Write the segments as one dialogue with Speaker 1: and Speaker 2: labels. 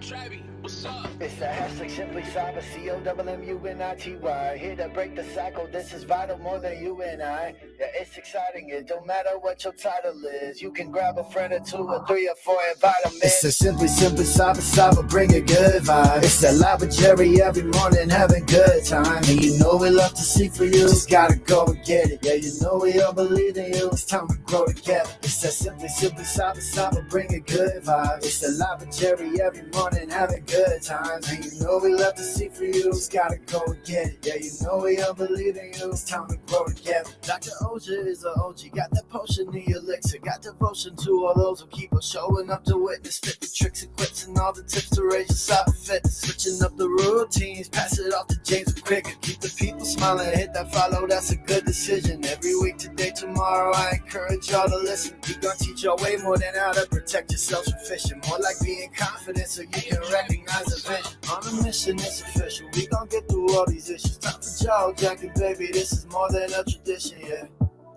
Speaker 1: It's the hashtag Simply Cyber, COWMUNITY. Here to break the cycle, this is vital more than you and I. Yeah, it's exciting, it don't matter what your title is. You can grab a friend or two or three or four, invite them in. It's the Simply Cyber, bring a good vibe. It's the live with Jerry every morning, having good time. And you know we love to see for you, just gotta go and get it. Yeah, you know we all believe in you, it's time to grow together. It's the Simply Cyber, bring a good vibe. It's the live with Jerry every morning, having good times. And you know we love to see for you, just gotta go and get it. Yeah, you know we all believe in you, it's time to grow together. Dr. Auger is a OG, got that potion, the elixir, got devotion to all those who keep on showing up to witness. Fit the tricks and quips and all the tips to raise your cyber fitness. Switching up the routines, pass it off to James with Cricket. Keep the people smiling, hit that follow, that's a good decision. Every week, today, tomorrow, I encourage y'all to listen. We gon' teach y'all way more than how to protect yourselves from phishing. More like being confident so you can recognize the vision. On a mission, it's official. We gon' get through all these issues. Time for jaw jacking, baby. This is more than a tradition, yeah.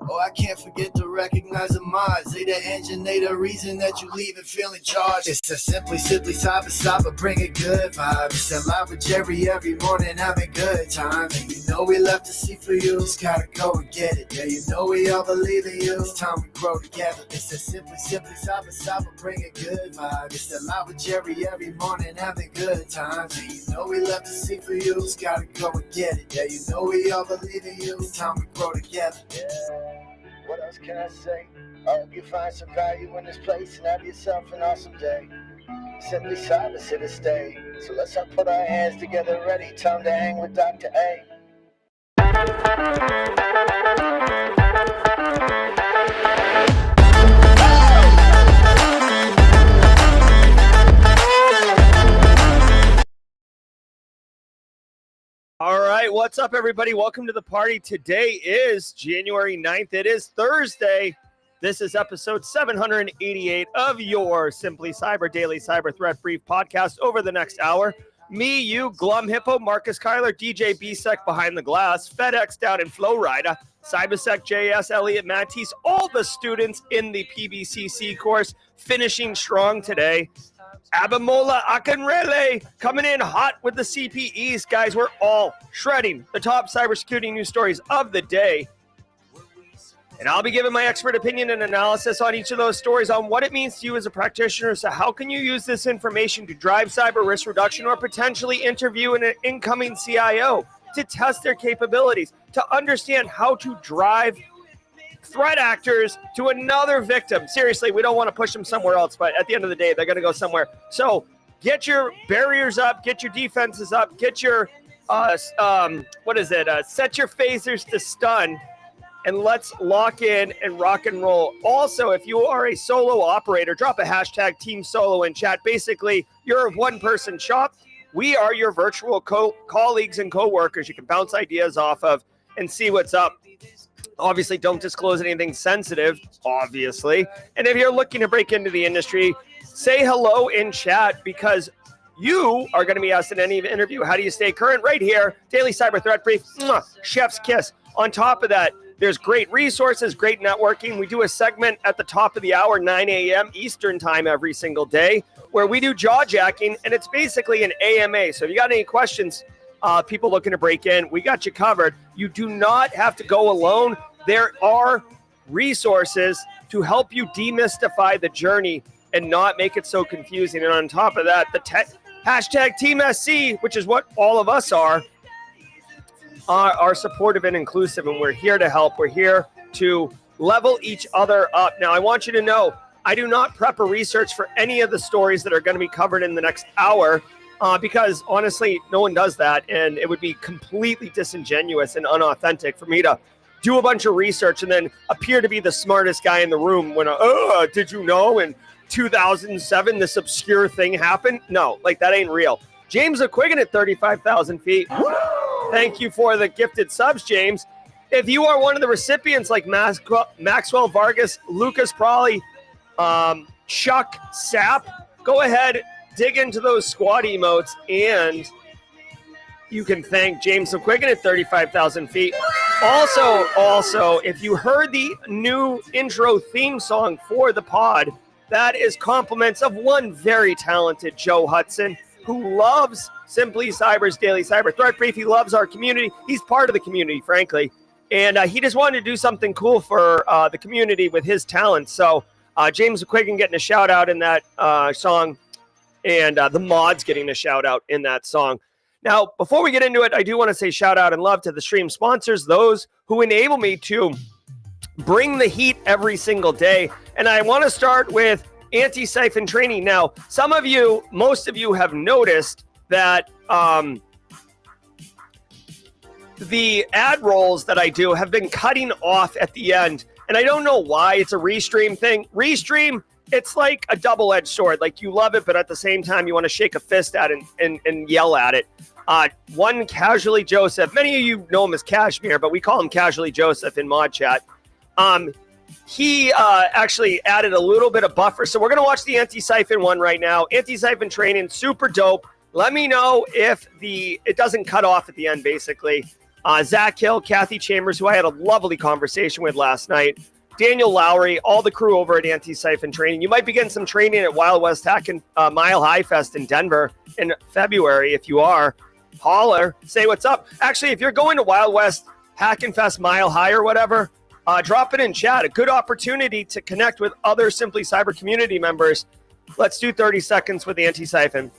Speaker 1: Oh, I can't forget to recognize the mods. They the engine, they the reason that you leave and feeling charged. It's a Simply Cyber, bring a good vibe. It's a live with Jerry every morning, having good time. And you know we love to see for you, just gotta go and get it. Yeah, you know we all believe in you, it's time we grow together. It's a Simply Cyber, bring a good vibe. It's a live with Jerry every morning, having good times. And you know we love to see for you, just gotta go and get it. Yeah, you know we all believe in you, it's time we grow together. Yeah. What else can I say? I hope you find some value in this place and have yourself an awesome day. Simply Cyber's here to stay. So let's all put our hands together ready. Time to hang with Dr. A.
Speaker 2: All right, what's up, everybody? Welcome to the party. Today is January 9th. It is Thursday. This is episode 788 of your Simply Cyber Daily Cyber Threat Brief podcast. Over the next hour, me, you, Glum Hippo, Marcus Kyler, DJ BSEC behind the glass, FedEx down in Florida, Cybersec JS, Elliot Matisse, all the students in the PBCC course finishing strong today. Abamola Akinrele coming in hot with the CPEs. Guys, we're all shredding the top cybersecurity news stories of the day. And I'll be giving my expert opinion and analysis on each of those stories on what it means to you as a practitioner. So how can you use this information to drive cyber risk reduction or potentially interview an incoming CIO to test their capabilities, to understand how to drive threat actors to another victim. Seriously, we don't want to push them somewhere else, but at the end of the day, they're going to go somewhere. So get your barriers up, get your defenses up, get your, set your phasers to stun, and let's lock in and rock and roll. Also, if you are a solo operator, drop a hashtag Team Solo in chat. Basically, you're a one-person shop. We are your virtual colleagues and co-workers you can bounce ideas off of and see what's up. Obviously, don't disclose anything sensitive, obviously. And if you're looking to break into the industry, say hello in chat because you are going to be asked in any interview, how do you stay current? Right here, Daily Cyber Threat Brief, chef's kiss. On top of that, there's great resources, great networking. We do a segment at the top of the hour, 9 a.m. Eastern time every single day, where we do jaw jacking, and it's basically an AMA. So if you got any questions, people looking to break in, we got you covered. You do not have to go alone. There are resources to help you demystify the journey and not make it so confusing. And on top of that, the hashtag Team SC, which is what all of us are supportive and inclusive, and we're here to help. We're here to level each other up. Now, I want you to know, I do not prep or research for any of the stories that are going to be covered in the next hour because, honestly, no one does that, and it would be completely disingenuous and unauthentic for me to do a bunch of research and then appear to be the smartest guy in the room when, did you know in 2007 this obscure thing happened? No, like that ain't real. James O'Quiggin at 35,000 feet. Thank you for the gifted subs, James. If you are one of the recipients like Maxwell Vargas, Lucas Prawley, Chuck Sapp, go ahead, dig into those squad emotes, and you can thank James O'Quiggin at 35,000 feet. Also, if you heard the new intro theme song for the pod, That is compliments of one very talented Joe Hudson, who loves Simply Cyber's Daily Cyber Threat Brief. He loves our community. He's part of the community, frankly. And he just wanted to do something cool for the community with his talents. So James McQuiggan getting a shout out in that song, and the mods getting a shout out in that song. Now, before we get into it, I do want to say shout out and love to the stream sponsors, those who enable me to bring the heat every single day. And I want to start with Antisyphon training. Now, most of you have noticed that the ad rolls that I do have been cutting off at the end. And I don't know why. It's a restream thing. Restream, it's like a double-edged sword. Like, you love it, but at the same time, you want to shake a fist at it and yell at it. One Casually Joseph, many of you know him as Cashmere, but we call him Casually Joseph in mod chat. He actually added a little bit of buffer. So we're going to watch the Antisyphon one right now. Antisyphon training, super dope. Let me know if it doesn't cut off at the end, basically. Zach Hill, Kathy Chambers, who I had a lovely conversation with last night, Daniel Lowry, all the crew over at Antisyphon training. You might be getting some training at Wild West Hack and Mile High Fest in Denver in February. If you are, holler, say what's up. Actually, if you're going to Wild West Hack and Fest Mile High or whatever, drop it in chat. A good opportunity to connect with other Simply Cyber community members. Let's do 30 seconds with Antisyphon.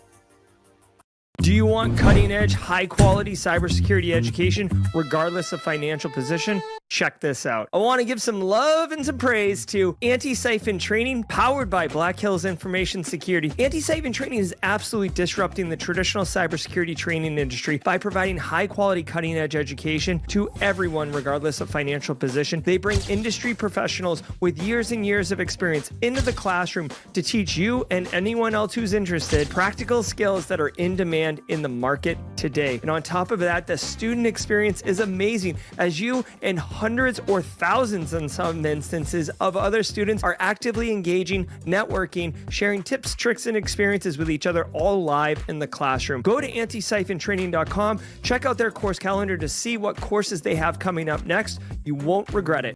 Speaker 2: Do you want cutting-edge, high-quality cybersecurity education, regardless of financial position? Check this out. I want to give some love and some praise to Antisyphon Training, powered by Black Hills Information Security. Antisyphon Training is absolutely disrupting the traditional cybersecurity training industry by providing high-quality, cutting-edge education to everyone, regardless of financial position. They bring industry professionals with years and years of experience into the classroom to teach you and anyone else who's interested practical skills that are in demand in the market today. And on top of that, the student experience is amazing, as you and hundreds or thousands in some instances of other students are actively engaging, networking, sharing tips, tricks, and experiences with each other, all live in the classroom. Go to antisyphontraining.com, check out their course calendar to see what courses they have coming up next. You won't regret it.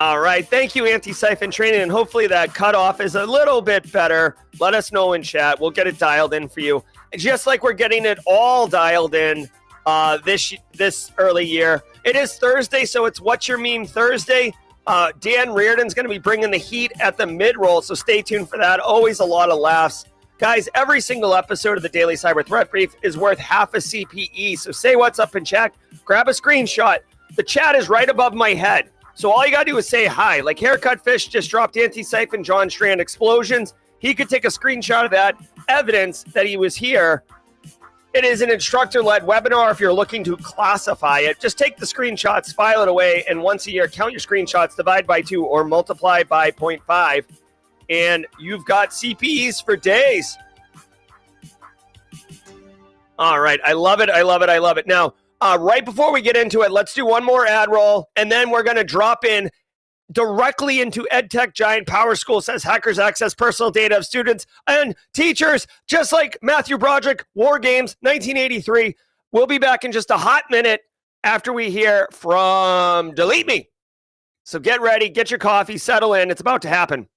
Speaker 2: All right. Thank you, Antisyphon Training. And hopefully that cutoff is a little bit better. Let us know in chat. We'll get it dialed in for you. Just like we're getting it all dialed in this early year. It is Thursday, so it's What's Your Meme Thursday. Dan Reardon's going to be bringing the heat at the mid-roll, so stay tuned for that. Always a lot of laughs. Guys, every single episode of the Daily Cyber Threat Brief is worth half a CPE, so say what's up in chat. Grab a screenshot. The chat is right above my head. So all you got to do is say hi. Like Haircut Fish just dropped Antisyphon, John Strand explosions. He could take a screenshot of that, evidence that he was here. It is an instructor-led webinar. If you're looking to classify it, just take the screenshots, file it away, and once a year, count your screenshots, divide by 2, or multiply by 0.5, and you've got CPEs for days. All right. I love it. I love it. I love it. Now, right before we get into it, let's do one more ad roll, and then we're going to drop in directly into EdTech Giant Power School. Says hackers access personal data of students and teachers, just like Matthew Broderick, War Games, 1983. We'll be back in just a hot minute after we hear from Delete Me. So get ready, get your coffee, settle in. It's about to happen.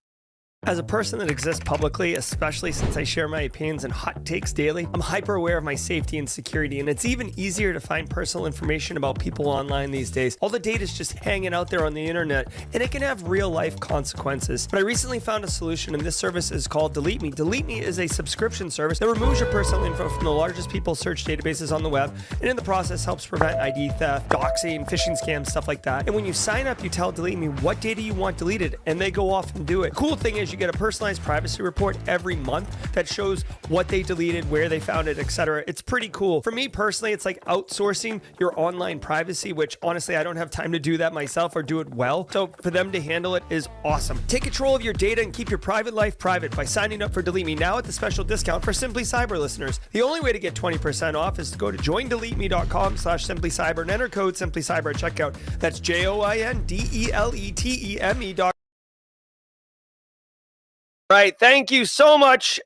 Speaker 2: As a person that exists publicly, especially since I share my opinions and hot takes daily, I'm hyper aware of my safety and security, and it's even easier to find personal information about people online these days. All the data is just hanging out there on the internet, and it can have real life consequences. But I recently found a solution, and this service is called Delete Me. Delete Me is a subscription service that removes your personal info from the largest people search databases on the web, and in the process helps prevent ID theft, doxing, phishing scams, stuff like that. And when you sign up, you tell Delete Me what data you want deleted, and they go off and do it. The cool thing is you get a personalized privacy report every month that shows what they deleted, where they found it, etc. It's pretty cool. For me personally, it's like outsourcing your online privacy, which honestly, I don't have time to do that myself or do it well. So for them to handle it is awesome. Take control of your data and keep your private life private by signing up for Delete Me now at the special discount for Simply Cyber listeners. The only way to get 20% off is to go to joindeleteme.com/simplycyber and enter code simplycyber at checkout. That's JOINDELETEME.com. Right. Thank you so much.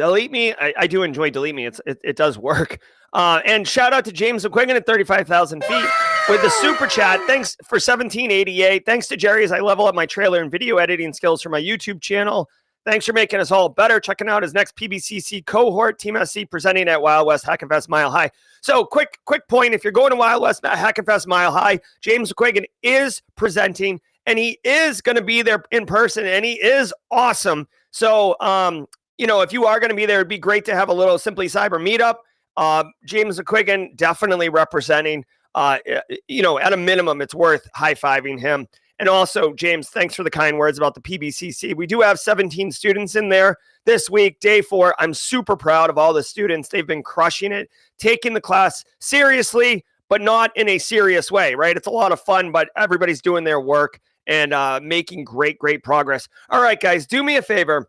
Speaker 2: Delete Me. I do enjoy Delete Me. It does work. And shout out to James McQuiggan at 35,000 feet with the super chat. Thanks for 1788. Thanks to Jerry as I level up my trailer and video editing skills for my YouTube channel. Thanks for making us all better. Checking out his next PBCC cohort, Team SC, presenting at Wild West Hackenfest Mile High. So quick point, if you're going to Wild West Hackenfest Mile High, James McQuiggan is presenting, and he is going to be there in person, and he is awesome. So, if you are going to be there, it'd be great to have a little Simply Cyber meetup. James McQuiggan definitely representing, at a minimum, it's worth high-fiving him. And also, James, thanks for the kind words about the PBCC. We do have 17 students in there this week, day 4. I'm super proud of all the students. They've been crushing it, taking the class seriously, but not in a serious way, right? It's a lot of fun, but everybody's doing their work and making great progress. All right, guys, do me a favor.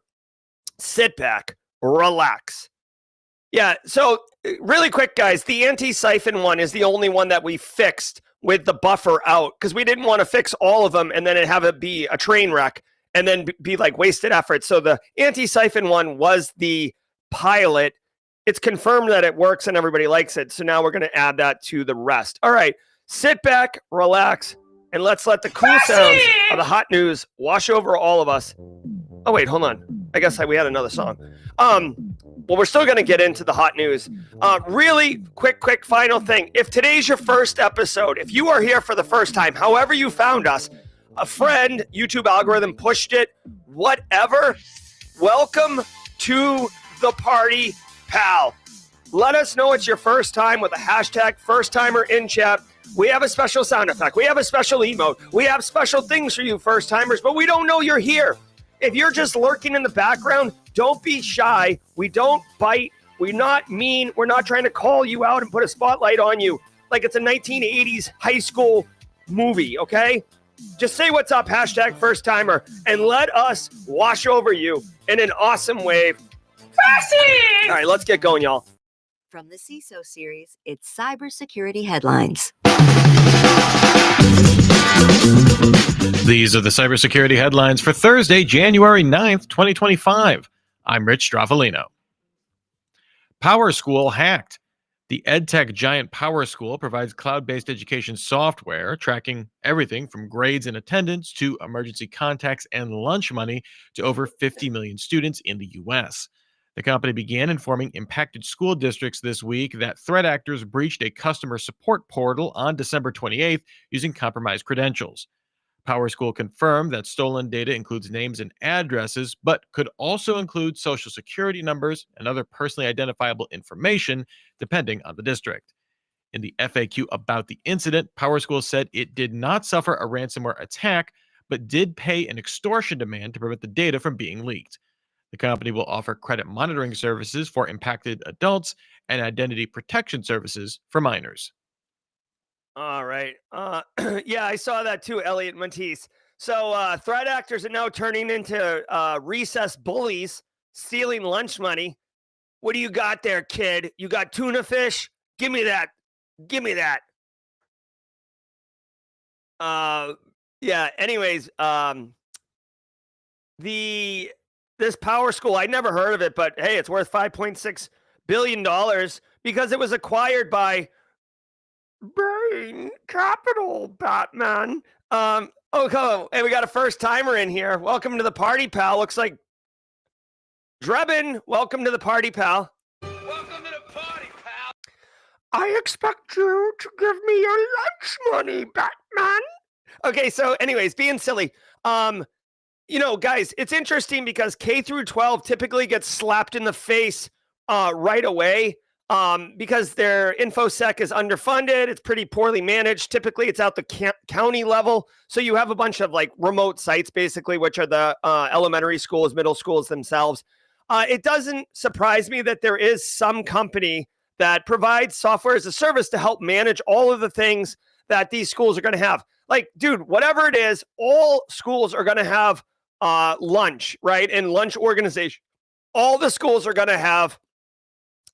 Speaker 2: Sit back, relax. Yeah, so really quick, guys, the Antisyphon one is the only one that we fixed with the buffer out because we didn't want to fix all of them and then have it be a train wreck and then be like wasted effort. So the Antisyphon one was the pilot. It's confirmed that it works and everybody likes it. So now we're going to add that to the rest. All right, sit back, relax, and let's let the cool sounds of the hot news wash over all of us. Oh, wait, hold on. I guess we had another song. Well, we're still going to get into the hot news. Really quick final thing. If today's your first episode, if you are here for the first time, however you found us, a friend, YouTube algorithm pushed it, whatever, welcome to the party, pal. Let us know it's your first time with a hashtag first timer in chat. We have a special sound effect. We have a special emote. We have special things for you first timers, but we don't know you're here. If you're just lurking in the background, don't be shy. We don't bite. We're not mean. We're not trying to call you out and put a spotlight on you like it's a 1980s high school movie, okay? Just say what's up, hashtag first timer, and let us wash over you in an awesome wave. All right, let's get going, y'all.
Speaker 3: From the CISO series, it's cybersecurity headlines.
Speaker 4: These are the cybersecurity headlines for Thursday, January 9th, 2025. I'm Rich Straffolino. Power School hacked. The EdTech giant Power School provides cloud-based education software tracking everything from grades and attendance to emergency contacts and lunch money to over 50 million students in the U.S. The company began informing impacted school districts this week that threat actors breached a customer support portal on December 28th using compromised credentials. Power School confirmed that stolen data includes names and addresses, but could also include social security numbers and other personally identifiable information, depending on the district. In the FAQ about the incident, Power School said it did not suffer a ransomware attack, but did pay an extortion demand to prevent the data from being leaked. The company will offer credit monitoring services for impacted adults and identity protection services for minors.
Speaker 2: All right. Yeah, I saw that too, Elliot Matisse. So threat actors are now turning into recess bullies, stealing lunch money. What do you got there, kid? You got tuna fish? Give me that. Give me that. Yeah, anyways, this Power School, I never heard of it, but hey, it's worth $5.6 billion because it was acquired by Brain Capital, Batman. Okay, hey, we got a first timer in here. Welcome to the party, pal. Looks like Drebin. Welcome to the party, pal.
Speaker 5: Welcome to the party, pal.
Speaker 2: I expect you to give me your lunch money, Batman. Okay, so anyways, being silly. Guys, it's interesting because K through 12 typically gets slapped in the face right away. Because their InfoSec is underfunded, it's pretty poorly managed. Typically, it's at the county level. So you have a bunch of like remote sites, basically, which are the elementary schools, middle schools themselves. It doesn't surprise me that there is some company that provides software as a service to help manage all of the things that these schools are going to have. Like, dude, whatever it is, all schools are going to have lunch, right? And lunch organization. All the schools are going to have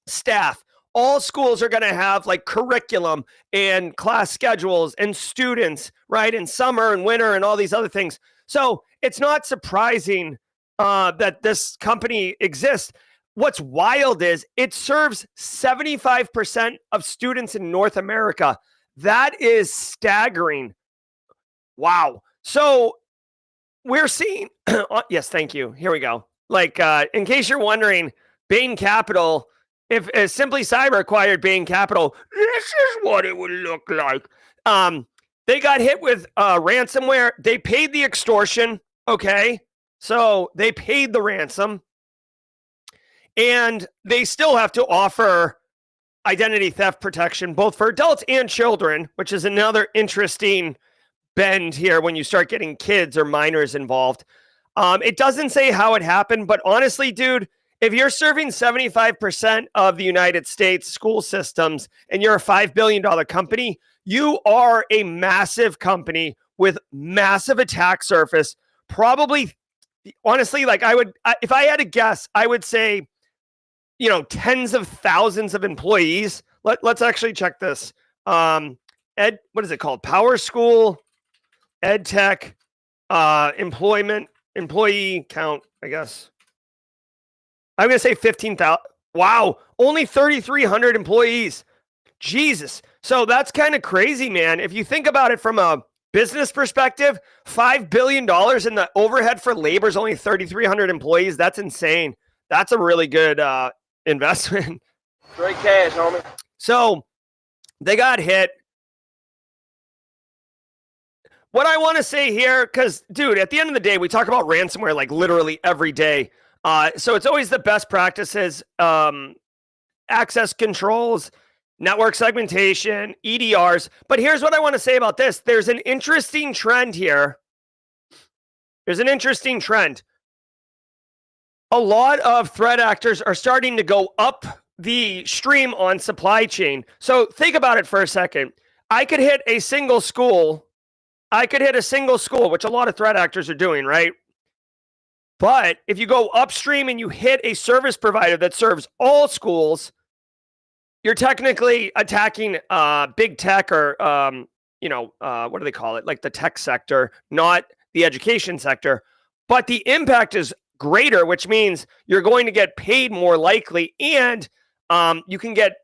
Speaker 2: staff. All schools are going to have like curriculum and class schedules and students, right? In summer and winter and all these other things. So it's not surprising that this company exists. what's wild is it serves 75% of students in North America. That is staggering. Wow. So we're seeing, yes, thank you. Here we go. Like, in case you're wondering, Bain Capital, if Simply Cyber acquired Bain Capital, this is what it would look like. They got hit with ransomware. They paid the extortion. Okay. So they paid the ransom. And they still have to offer identity theft protection, both for adults and children, which is another interesting bend here when you start getting kids or minors involved. It doesn't say how it happened, but honestly, dude, if you're serving 75% of the United States school systems and you're a $5 billion company, you are a massive company with massive attack surface. Probably, honestly, like if I had to guess, I would say, tens of thousands of employees. Let's actually check this. What is it called? Power School, Ed Tech, employee count, I guess. I'm going to say 15,000. Wow. Only 3,300 employees. Jesus. So that's kind of crazy, man. If you think about it from a business perspective, $5 billion in the overhead for labor is only 3,300 employees. That's insane. That's a really good investment.
Speaker 5: Straight cash, homie.
Speaker 2: So they got hit. What I want to say here, because, dude, at the end of the day, we talk about ransomware like literally every day. So it's always the best practices, access controls, network segmentation, EDRs. But here's what I want to say about this. There's an interesting trend here. There's an interesting trend. A lot of threat actors are starting to go up the stream on supply chain. So think about it for a second. I could hit a single school, which a lot of threat actors are doing, right? But if you go upstream and you hit a service provider that serves all schools, you're technically attacking big tech or, what do they call it? Like the tech sector, not the education sector. But the impact is greater, which means you're going to get paid more likely, and you can get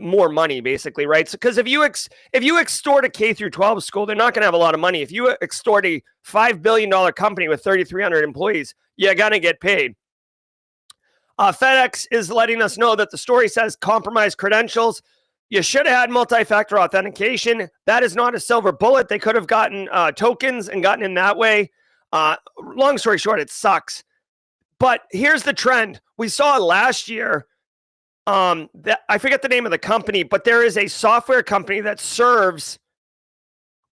Speaker 2: more money, basically, right? So, because if you extort a K through 12 school, they're not going to have a lot of money. If you extort a $5 billion company with 3,300 employees, you're going to get paid. FedEx is letting us know that the story says compromised credentials. You should have had multi-factor authentication. That is not a silver bullet. They could have gotten tokens and gotten in that way. Long story short, it sucks. But here's the trend. We saw last year, I forget the name of the company, but there is a software company that serves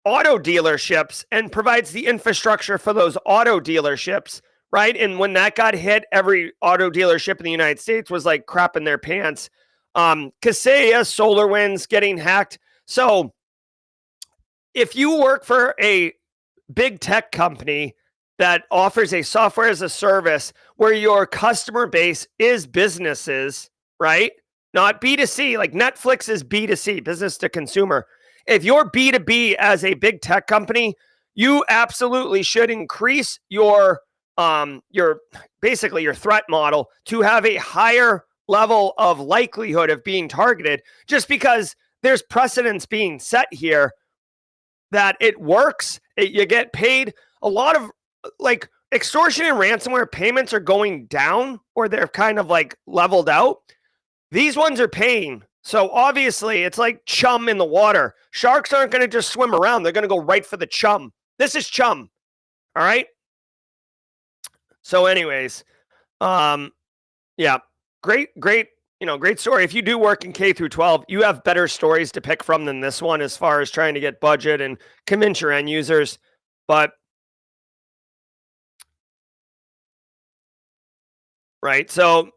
Speaker 2: auto dealerships and provides the infrastructure for those auto dealerships, right? And when that got hit, every auto dealership in the United States was like crapping their pants. Kaseya, SolarWinds getting hacked. So if you work for a big tech company that offers a software as a service where your customer base is businesses, right? Not B2C, like Netflix is B2C, business to consumer. If you're B2B as a big tech company, you absolutely should increase your basically your threat model to have a higher level of likelihood of being targeted, just because there's precedence being set here that it works. You get paid. A lot of like extortion and ransomware payments are going down, or they're kind of like leveled out. These ones are paying. So obviously it's like chum in the water. Sharks aren't going to just swim around. They're going to go right for the chum. This is chum. All right. So anyways, yeah, great, great story. If you do work in K through 12, you have better stories to pick from than this one as far as trying to get budget and convince your end users. But right. So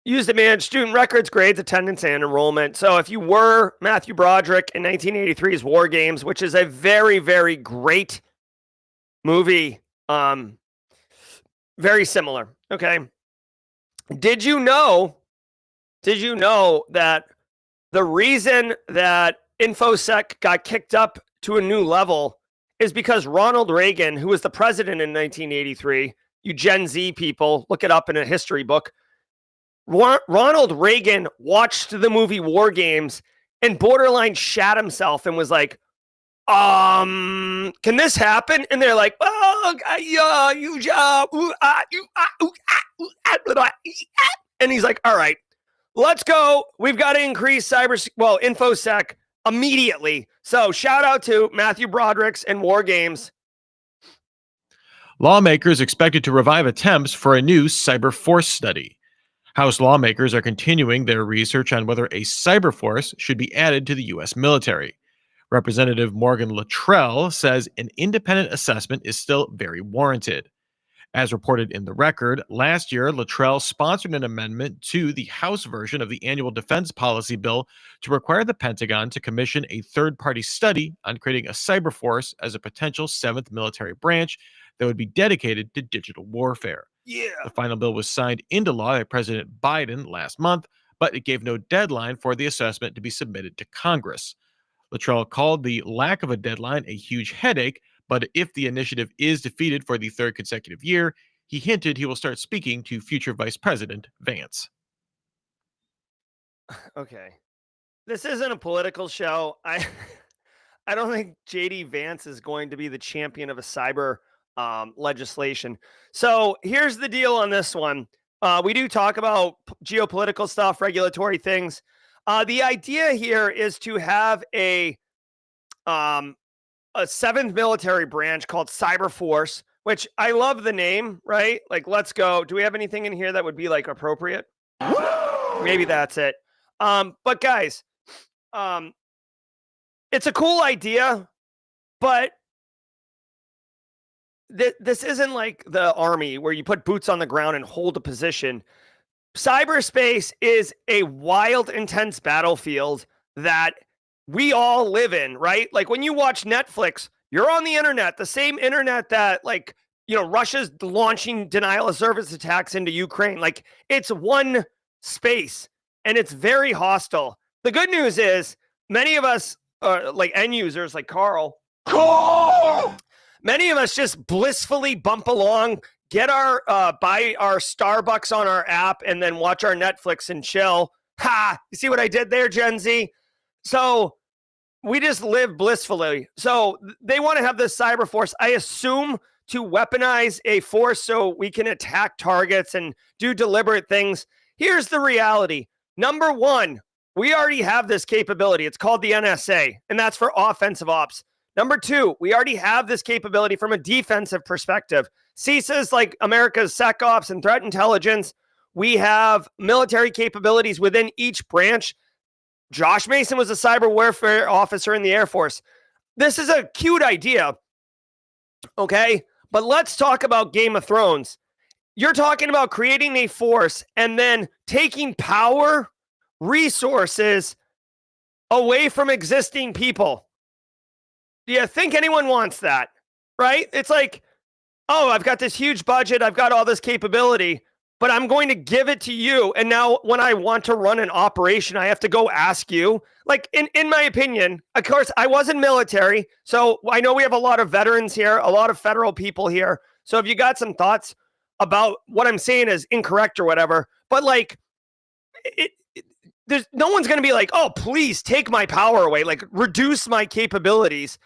Speaker 2: use to manage student records, grades, attendance, and enrollment. So if you were Matthew Broderick in 1983's War Games, which is a very, very great movie, very similar. Okay. Did you know that the reason that InfoSec got kicked up to a new level is because Ronald Reagan, who was the president in 1983, you Gen Z people, look it up in a history book. Ronald Reagan watched the movie War Games and borderline shat himself and was like, can this happen? And they're like, and he's like, all right, let's go. We've got to increase InfoSec immediately. So shout out to Matthew Broderick's and War Games.
Speaker 4: Lawmakers expected to revive attempts for a new cyber force study. House lawmakers are continuing their research on whether a cyber force should be added to the U.S. military. Representative Morgan Luttrell says an independent assessment is still very warranted. As reported in the record, last year, Luttrell sponsored an amendment to the House version of the annual defense policy bill to require the Pentagon to commission a third-party study on creating a cyber force as a potential seventh military branch that would be dedicated to digital warfare.
Speaker 2: Yeah.
Speaker 4: The final bill was signed into law by President Biden last month, but it gave no deadline for the assessment to be submitted to Congress. Luttrell called the lack of a deadline a huge headache, but if the initiative is defeated for the third consecutive year, he hinted he will start speaking to future Vice President Vance.
Speaker 2: Okay. This isn't a political show. I don't think JD Vance is going to be the champion of a cyber legislation. So here's the deal on this one. We do talk about geopolitical stuff, regulatory things. The idea here is to have a seventh military branch called Cyber Force, which I love the name, right? Like, let's go. Do we have anything in here that would be like appropriate? Maybe that's it. But guys, it's a cool idea, but this isn't like the army where you put boots on the ground and hold a position. Cyberspace is a wild, intense battlefield that we all live in, right? Like when you watch Netflix, you're on the internet, the same internet that Russia's launching denial of service attacks into Ukraine. Like it's one space and it's very hostile. The good news is many of us like end users like Carl, many of us just blissfully bump along, get our buy our Starbucks on our app and then watch our Netflix and chill. Ha! You see what I did there, Gen Z? So we just live blissfully. So they want to have this cyber force, I assume, to weaponize a force so we can attack targets and do deliberate things. Here's the reality. Number one, we already have this capability. It's called the NSA, and that's for offensive ops. Number two, we already have this capability from a defensive perspective. CISA is like America's SecOps and threat intelligence. We have military capabilities within each branch. Josh Mason was a cyber warfare officer in the Air Force. This is a cute idea, okay? But let's talk about Game of Thrones. You're talking about creating a force and then taking power, resources away from existing people. Do you think anyone wants that? Right? It's like, oh, I've got this huge budget. I've got all this capability, but I'm going to give it to you. And now when I want to run an operation, I have to go ask you. Like, in my opinion, of course, I wasn't military. So I know we have a lot of veterans here, a lot of federal people here. So if you got some thoughts about what I'm saying is incorrect or whatever, but like, there's no one's going to be like, oh, please take my power away, like reduce my capabilities.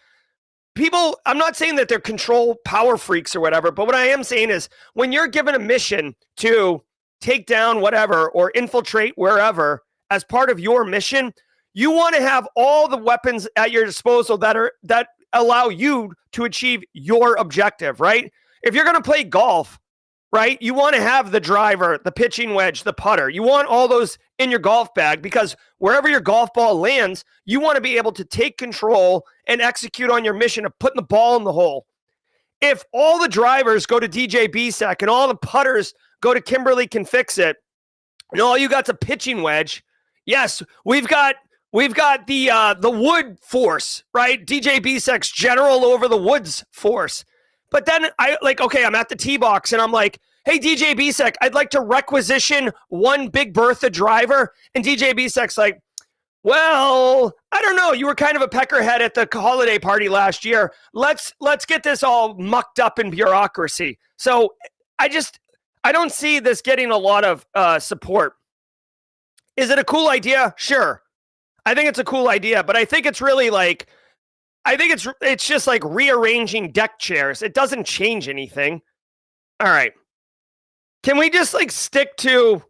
Speaker 2: People, I'm not saying that they're control power freaks or whatever, but what I am saying is when you're given a mission to take down whatever or infiltrate wherever as part of your mission, you want to have all the weapons at your disposal that allow you to achieve your objective, right? If you're going to play golf, right, you want to have the driver, the pitching wedge, the putter. You want all those in your golf bag because wherever your golf ball lands, you want to be able to take control and execute on your mission of putting the ball in the hole. If all the drivers go to DJ BSEC and all the putters go to Kimberly Can Fix It, and all you got's a pitching wedge, yes, we've got the wood force, right? DJ BSEC's general over the woods force. But then I'm at the tee box and I'm like, hey, DJ BSEC, I'd like to requisition one Big Bertha driver. And DJ BSEC's like, well, I don't know. You were kind of a peckerhead at the holiday party last year. Let's get this all mucked up in bureaucracy. So I don't see this getting a lot of support. Is it a cool idea? Sure. I think it's a cool idea, but I think it's really like, I think it's just like rearranging deck chairs. It doesn't change anything. All right. Can we just stick to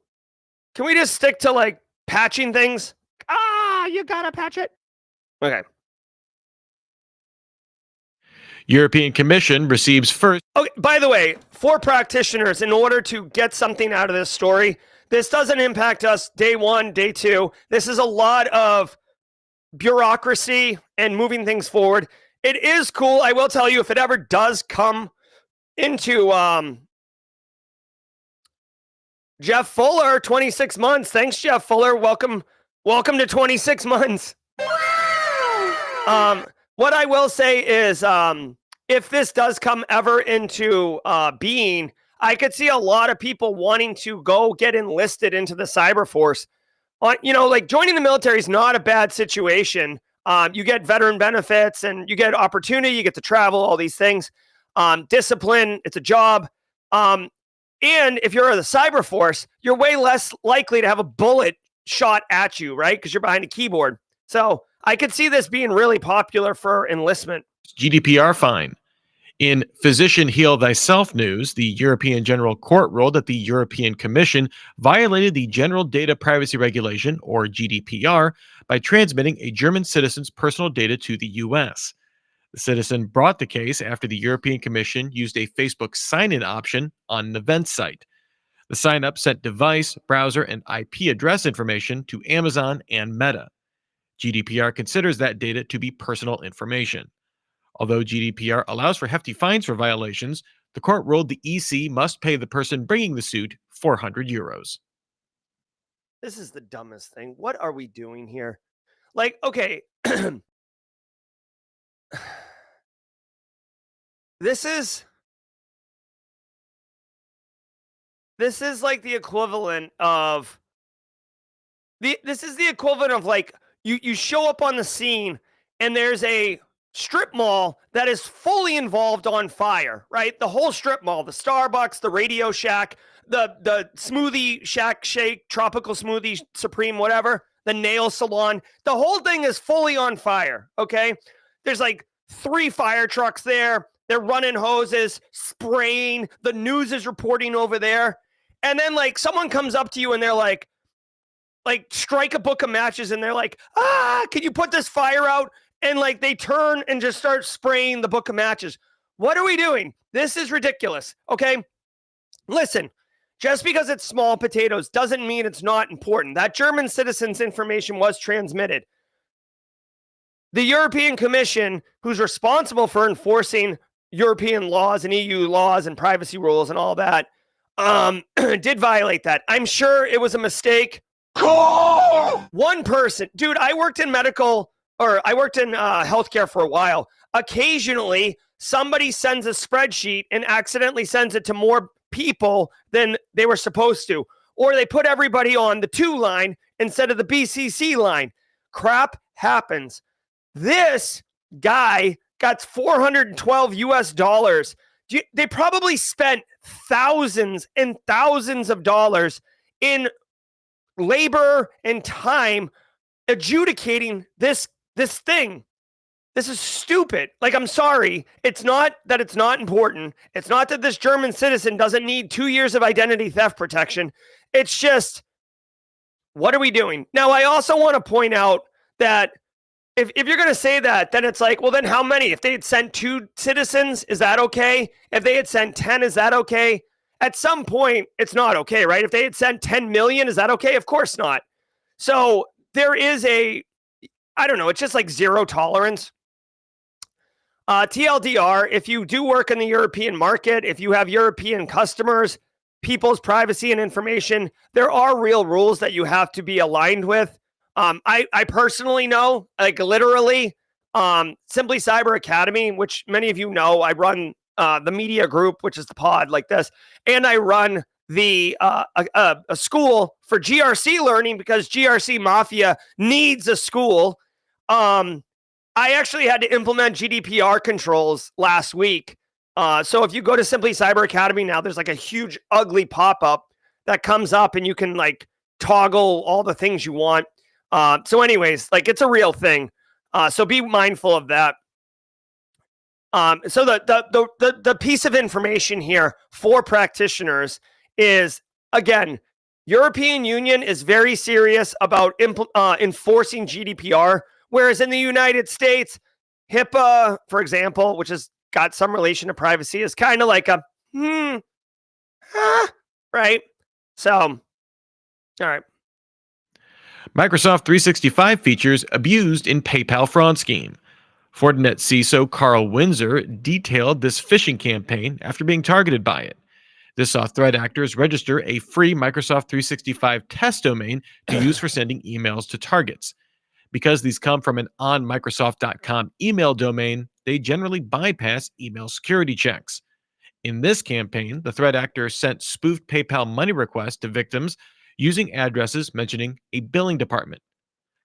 Speaker 2: like patching things? You gotta patch it. Okay.
Speaker 4: European Commission receives first.
Speaker 2: Okay, by the way, for practitioners, in order to get something out of this story, this doesn't impact us day one, day two. This is a lot of bureaucracy and moving things forward. It is cool. I will tell you, if it ever does come into Jeff Fuller, 26 months. Thanks, Jeff Fuller. Welcome to 26 months. What I will say is, if this does come ever into being, I could see a lot of people wanting to go get enlisted into the cyber force. Joining the military is not a bad situation. You get veteran benefits and you get opportunity, you get to travel, all these things. Discipline, it's a job. And if you're in the cyber force, you're way less likely to have a bullet shot at you, right? Because you're behind a keyboard. So I could see this being really popular for enlistment.
Speaker 4: GDPR fine. In Physician Heal Thyself news, the European General Court ruled that the European Commission violated the General Data Privacy Regulation, or GDPR, by transmitting a German citizen's personal data to the U.S. The citizen brought the case after the European Commission used a Facebook sign-in option on an event site. The sign-up sent device, browser, and IP address information to Amazon and Meta. GDPR considers that data to be personal information. Although GDPR allows for hefty fines for violations, the court ruled the EC must pay the person bringing the suit 400 euros.
Speaker 2: This is the dumbest thing. What are we doing here? Okay. This is like the equivalent of you show up on the scene and there's a strip mall that is fully involved on fire, right? The whole strip mall, the Starbucks, the Radio Shack, the smoothie shack shake, tropical smoothie supreme, whatever, the nail salon, the whole thing is fully on fire. Okay. There's 3 fire trucks there. They're running hoses, spraying. The news is reporting over there. And then someone comes up to you and they're like strike a book of matches and they're like, can you put this fire out? And they turn and just start spraying the book of matches. What are we doing? This is ridiculous. Okay. Listen, just because it's small potatoes doesn't mean it's not important. That German citizen's information was transmitted. The European Commission, who's responsible for enforcing European laws and EU laws and privacy rules and all that, did violate that. I'm sure it was a mistake. One person, dude, I worked in healthcare for a while. Occasionally, somebody sends a spreadsheet and accidentally sends it to more people than they were supposed to. Or they put everybody on the 2 line instead of the BCC line. Crap happens. This guy got $412 US. They probably spent thousands and thousands of dollars in labor and time adjudicating this thing. This is stupid. I'm sorry. It's not that it's not important. It's not that this German citizen doesn't need 2 years of identity theft protection. It's just, what are we doing? Now, I also want to point out that if you're going to say that, then it's well, then how many? If they had sent 2 citizens, is that okay? If they had sent 10, is that okay? At some point, it's not okay, right? If they had sent 10 million, is that okay? Of course not. So there is I don't know, it's just zero tolerance. TLDR, if you do work in the European market, if you have European customers, people's privacy and information, there are real rules that you have to be aligned with. I personally know, literally, Simply Cyber Academy, which many of you know, I run the media group, which is the pod like this, and I run the a school for GRC learning because GRC Mafia needs a school. I actually had to implement GDPR controls last week. So if you go to Simply Cyber Academy now, there's a huge ugly pop-up that comes up and you can toggle all the things you want. So anyways, like it's a real thing. So be mindful of that. So the piece of information here for practitioners is, again, European Union is very serious about enforcing GDPR, whereas in the United States, HIPAA, for example, which has got some relation to privacy, is kind of like a right? So, all right.
Speaker 4: Microsoft 365 features abused in PayPal fraud scheme. Fortinet CISO Carl Windsor detailed this phishing campaign after being targeted by it. This saw threat actors register a free Microsoft 365 test domain to use for sending emails to targets. Because these come from an onmicrosoft.com email domain, they generally bypass email security checks. In this campaign, the threat actor sent spoofed PayPal money requests to victims using addresses mentioning a billing department.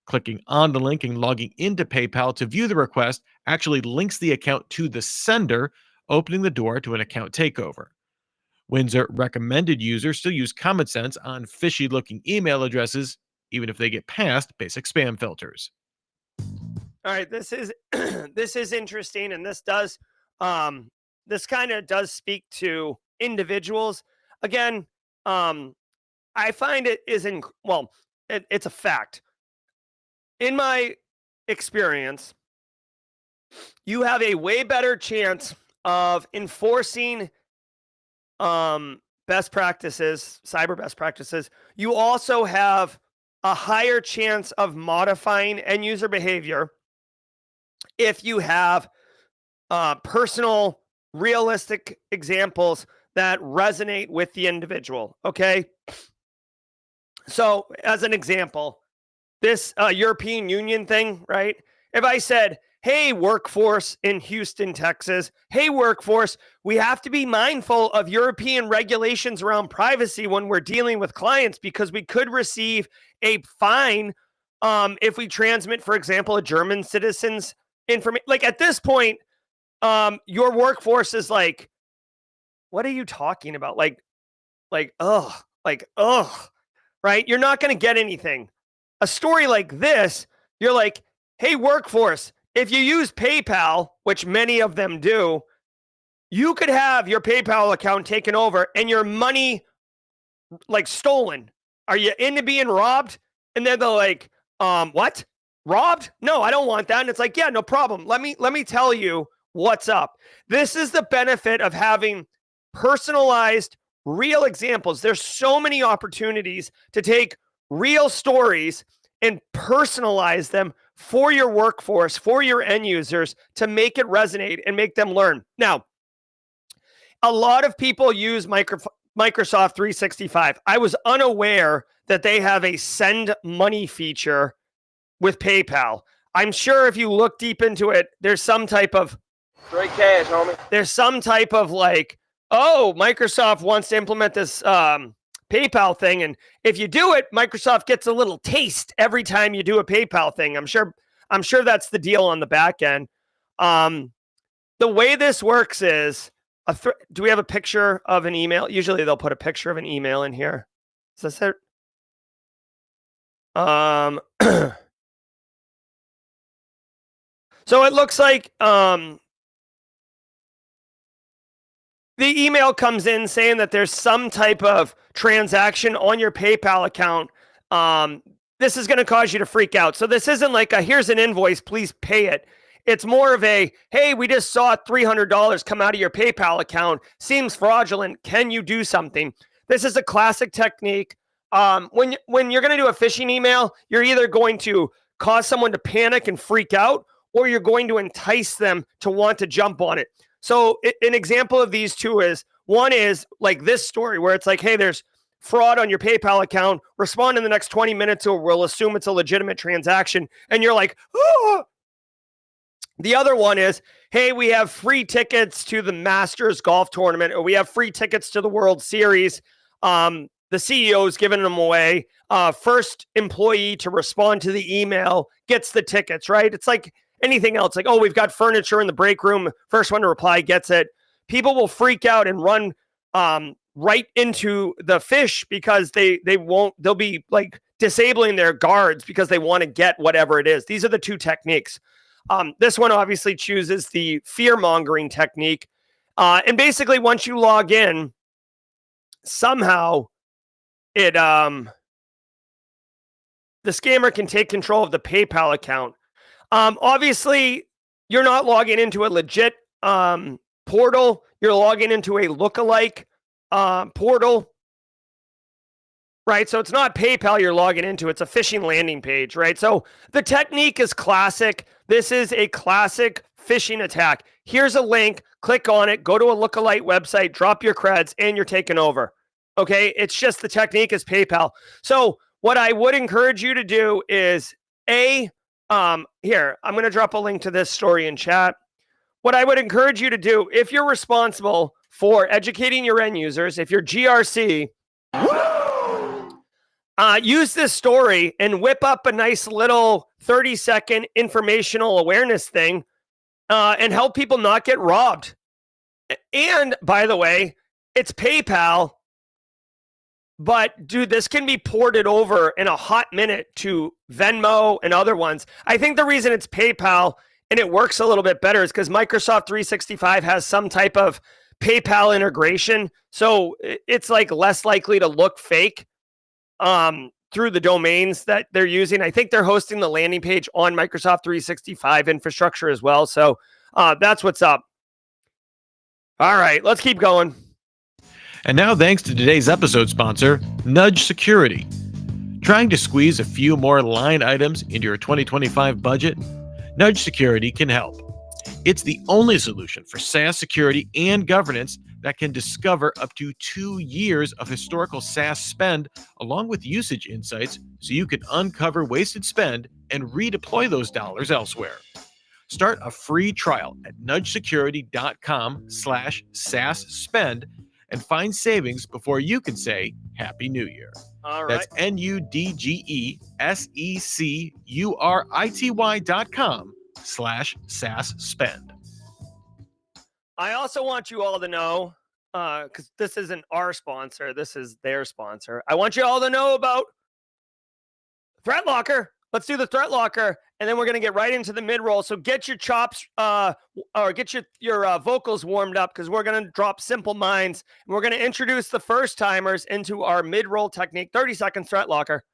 Speaker 4: Clicking on the link and logging into PayPal to view the request actually links the account to the sender, opening the door to an account takeover. Windsor recommended users still use common sense on fishy-looking email addresses, even if they get past basic spam filters.
Speaker 2: All right, this is this is interesting, and this does this kind of does speak to individuals. Again, I find it is it's a fact. In my experience, you have a way better chance of enforcing best practices, cyber best practices. You also have a higher chance of modifying end user behavior if you have personal, realistic examples that resonate with the individual. Okay. So, as an example, this European Union thing, right? If I said, hey, workforce in Houston, Texas, hey, workforce, we have to be mindful of European regulations around privacy when we're dealing with clients because we could receive a fine if we transmit, for example, a German citizen's information. Like at this point, your workforce is like, what are you talking about? Ugh, right? You're not going to get anything. A story like this, you're like, hey, workforce, if you use PayPal, which many of them do, you could have your PayPal account taken over and your money like stolen. Are you into being robbed? And then they're like, what? Robbed? No, I don't want that. And it's like, yeah, no problem. Let me tell you what's up. This is the benefit of having personalized, real examples. There's so many opportunities to take real stories and personalize them for your workforce, for your end users, to make it resonate and make them learn. Now, a lot of people use Microsoft 365. I was unaware that they have a send money feature with PayPal. I'm sure if you look deep into it, there's some type of
Speaker 5: Straight cash, homie.
Speaker 2: There's some type of like, oh, Microsoft wants to implement this PayPal thing. And if you do it, Microsoft gets a little taste every time you do a PayPal thing. I'm sure that's the deal on the back end. The way this works is, do we have a picture of an email? Usually they'll put a picture of an email in here. Is this it? So it looks like the email comes in saying that there's some type of transaction on your PayPal account. This is going to cause you to freak out. So this isn't like here's an invoice, please pay it. It's more of a, hey, we just saw $300 come out of your PayPal account. Seems fraudulent. Can you do something? This is a classic technique. When you're going to do a phishing email, you're either going to cause someone to panic and freak out, or you're going to entice them to want to jump on it. So an example of these two is, one is like this story where it's like, hey, there's fraud on your PayPal account. Respond in the next 20 minutes or we'll assume it's a legitimate transaction. And you're like, oh. The other one is, hey, we have free tickets to the Masters golf tournament, or we have free tickets to the World Series. The CEO's giving them away. First employee to respond to the email gets the tickets, right? It's like anything else. Like, oh, we've got furniture in the break room. First one to reply gets it. People will freak out and run right into the fish because they'll be like disabling their guards because they want to get whatever it is. These are the two techniques. This one obviously chooses the fear-mongering technique. And basically, once you log in, somehow the scammer can take control of the PayPal account. Obviously, you're not logging into a legit portal. You're logging into a lookalike portal. Right, so it's not PayPal you're logging into. It's a phishing landing page, right? So the technique is classic. This is a classic phishing attack. Here's a link. Click on it. Go to a lookalike website. Drop your creds, and you're taken over. Okay, it's just the technique is PayPal. So what I would encourage you to do is here. I'm going to drop a link to this story in chat. What I would encourage you to do, if you're responsible for educating your end users, if you're GRC. Use this story and whip up a nice little 30-second informational awareness thing and help people not get robbed. And by the way, it's PayPal, but dude, this can be ported over in a hot minute to Venmo and other ones. I think the reason it's PayPal and it works a little bit better is because Microsoft 365 has some type of PayPal integration. So it's like less likely to look fake through the domains that they're using. I think they're hosting the landing page on Microsoft 365 infrastructure as well. So that's what's up. All right, let's keep going.
Speaker 4: And now thanks to today's episode sponsor, Nudge Security. Trying to squeeze a few more line items into your 2025 budget? Nudge Security can help. It's the only solution for SaaS security and governance that can discover up to 2 years of historical SaaS spend along with usage insights so you can uncover wasted spend and redeploy those dollars elsewhere. Start a free trial at nudgesecurity.com/SaaS spend and find savings before you can say Happy New Year.
Speaker 2: All right.
Speaker 4: That's nudgesecurity.com/SaaS spend.
Speaker 2: I also want you all to know, because this isn't our sponsor, this is their sponsor. I want you all to know about Threat Locker. Let's do the Threat Locker, and then we're going to get right into the mid-roll. So get your chops, or get your vocals warmed up, because we're going to drop Simple Minds, and we're going to introduce the first-timers into our mid-roll technique. 30 seconds, Threat Locker.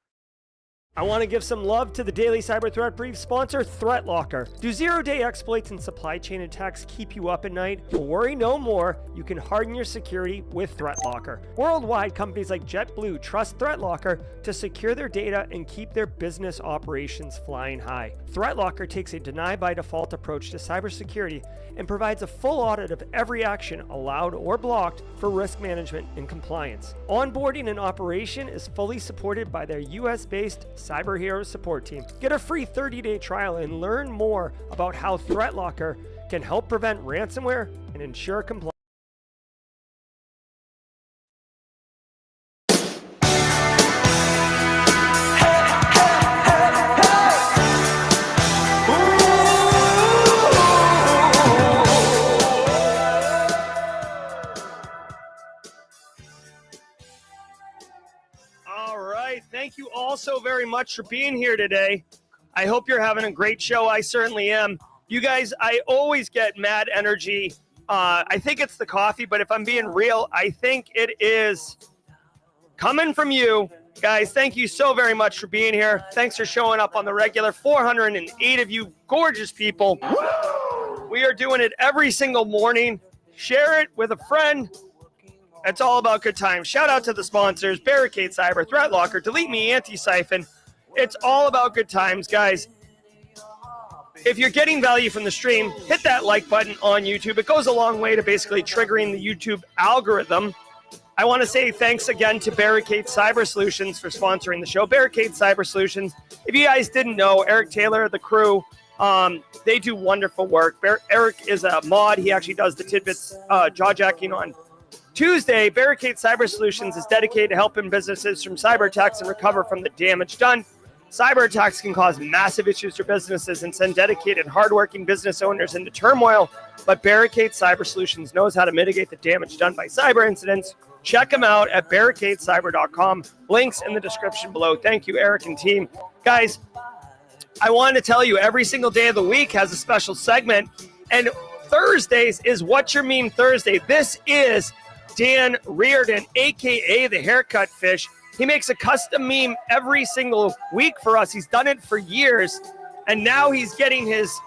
Speaker 2: I want to give some love to the Daily Cyber Threat Brief sponsor, Threat Locker. Do zero-day exploits and supply chain attacks keep you up at night? Well, worry no more. You can harden your security with Threat Locker. Worldwide, companies like JetBlue trust Threat Locker to secure their data and keep their business operations flying high. Threat Locker takes a deny-by-default approach to cybersecurity and provides a full audit of every action allowed or blocked for risk management and compliance. Onboarding and operation is fully supported by their US-based Cyber Heroes support team. Get a free 30-day trial and learn more about how Threat Locker can help prevent ransomware and ensure compliance. Thank you all so very much for being here today. I hope you're having a great show. I certainly am. You guys, I always get mad energy. I think it's the coffee, but if I'm being real, I think it is coming from you. Guys, thank you so very much for being here. Thanks for showing up on the regular. 408 of you gorgeous people. We are doing it every single morning. Share it with a friend. It's all about good times. Shout out to the sponsors, Barricade Cyber, Threat Locker, Delete Me, Antisyphon. It's all about good times, guys. If you're getting value from the stream, hit that like button on YouTube. It goes a long way to basically triggering the YouTube algorithm. I want to say thanks again to Barricade Cyber Solutions for sponsoring the show. Barricade Cyber Solutions. If you guys didn't know, Eric Taylor, the crew, they do wonderful work. Eric is a mod. He actually does the tidbits jaw-jacking on Tuesday. Barricade Cyber Solutions is dedicated to helping businesses from cyber attacks and recover from the damage done. Cyber attacks can cause massive issues for businesses and send dedicated, hardworking business owners into turmoil, but Barricade Cyber Solutions knows how to mitigate the damage done by cyber incidents Check them out at barricadecyber.com. Links in the description below. Thank you, Eric and team. Guys, I wanted to tell you every single day of the week has a special segment, and Thursdays is What's Your Meme Thursday. This is Dan Reardon, a.k.a. the Haircut Fish. He makes a custom meme every single week for us. He's done it for years, and now he's getting he's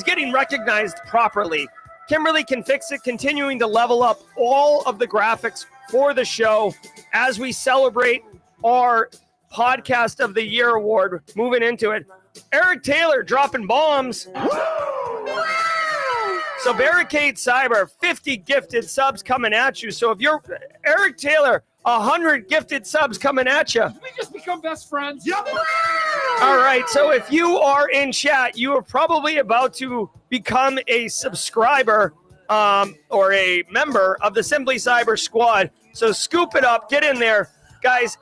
Speaker 2: getting recognized properly. Kimberly can fix it, continuing to level up all of the graphics for the show as we celebrate our Podcast of the Year award. Moving into it, Eric Taylor dropping bombs. So Barricade Cyber, 50 gifted subs coming at you. So if you're Eric Taylor, 100 gifted subs coming at you.
Speaker 5: We just become best friends.
Speaker 2: Yep. All right. So if you are in chat, you are probably about to become a subscriber or a member of the Simply Cyber Squad. So scoop it up. Get in there. Guys,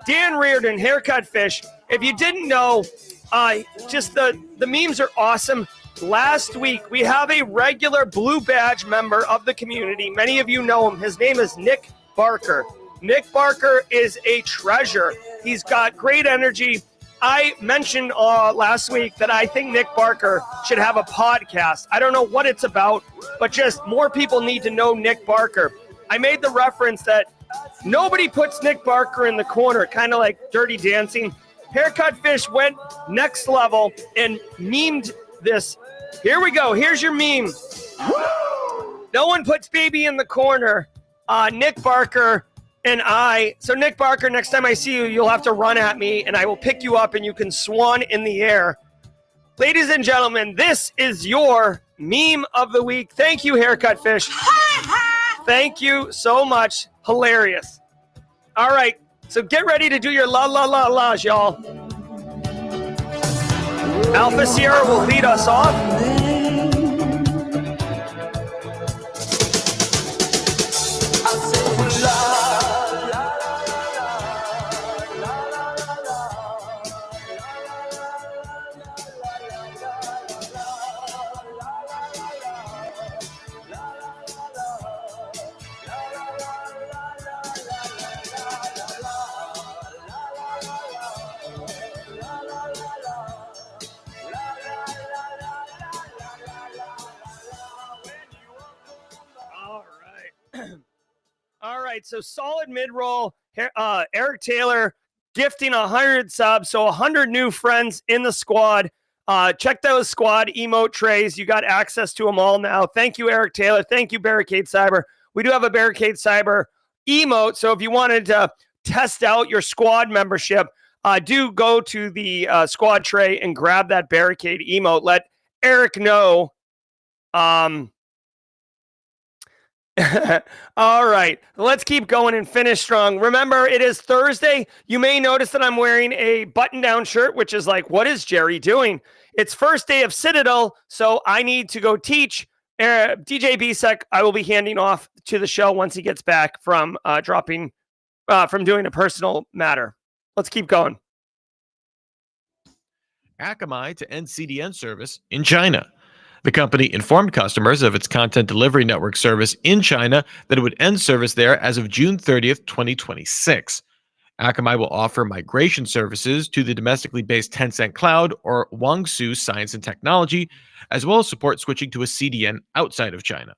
Speaker 2: Dan Reardon, Haircut Fish. If you didn't know, just the memes are awesome. Last week, we have a regular Blue Badge member of the community. Many of you know him. His name is Nick Barker. Nick Barker is a treasure. He's got great energy. I mentioned last week that I think Nick Barker should have a podcast. I don't know what it's about, but just more people need to know Nick Barker. I made the reference that nobody puts Nick Barker in the corner, kind of like Dirty Dancing. Haircut Fish went next level and memed this. Here we go. Here's your meme. No one puts baby in the corner. Nick Barker and I. So Nick Barker, next time I see you, you'll have to run at me and I will pick you up and you can swan in the air. Ladies and gentlemen, this is your meme of the week. Thank you, Haircut Fish. Thank you so much. Hilarious. All right. So get ready to do your la la la la's, y'all. Alpha Sierra will lead us off. All right, so solid mid-roll. Eric Taylor gifting 100 subs, so 100 new friends in the squad. Check those squad emote trays. You got access to them all now. Thank you, Eric Taylor. Thank you, Barricade Cyber. We do have a Barricade Cyber emote, so if you wanted to test out your squad membership, do go to the squad tray and grab that Barricade emote. Let Eric know. All right, let's keep going and finish strong. Remember, it is Thursday. You may notice that I'm wearing a button-down shirt, which is like, what is Jerry doing? It's first day of Citadel, so I need to go teach. DJ Bisek, I will be handing off to the show once he gets back from doing a personal matter. Let's keep going.
Speaker 4: Akamai to end CDN service in China. The company informed customers of its content delivery network service in China that it would end service there as of June 30th, 2026. Akamai will offer migration services to the domestically based Tencent Cloud or Guangzhou Science and Technology, as well as support switching to a CDN outside of China.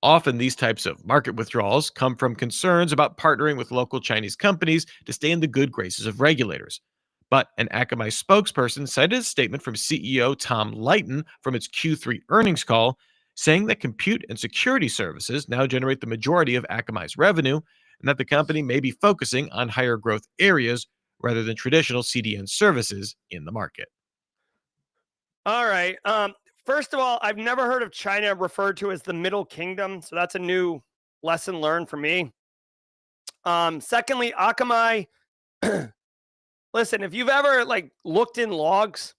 Speaker 4: Often these types of market withdrawals come from concerns about partnering with local Chinese companies to stay in the good graces of regulators. But an Akamai spokesperson cited a statement from CEO Tom Leighton from its Q3 earnings call, saying that compute and security services now generate the majority of Akamai's revenue, and that the company may be focusing on higher growth areas rather than traditional CDN services in the market.
Speaker 2: All right. First of all, I've never heard of China referred to as the Middle Kingdom, so that's a new lesson learned for me. Secondly, Akamai... Listen, if you've ever looked in logs,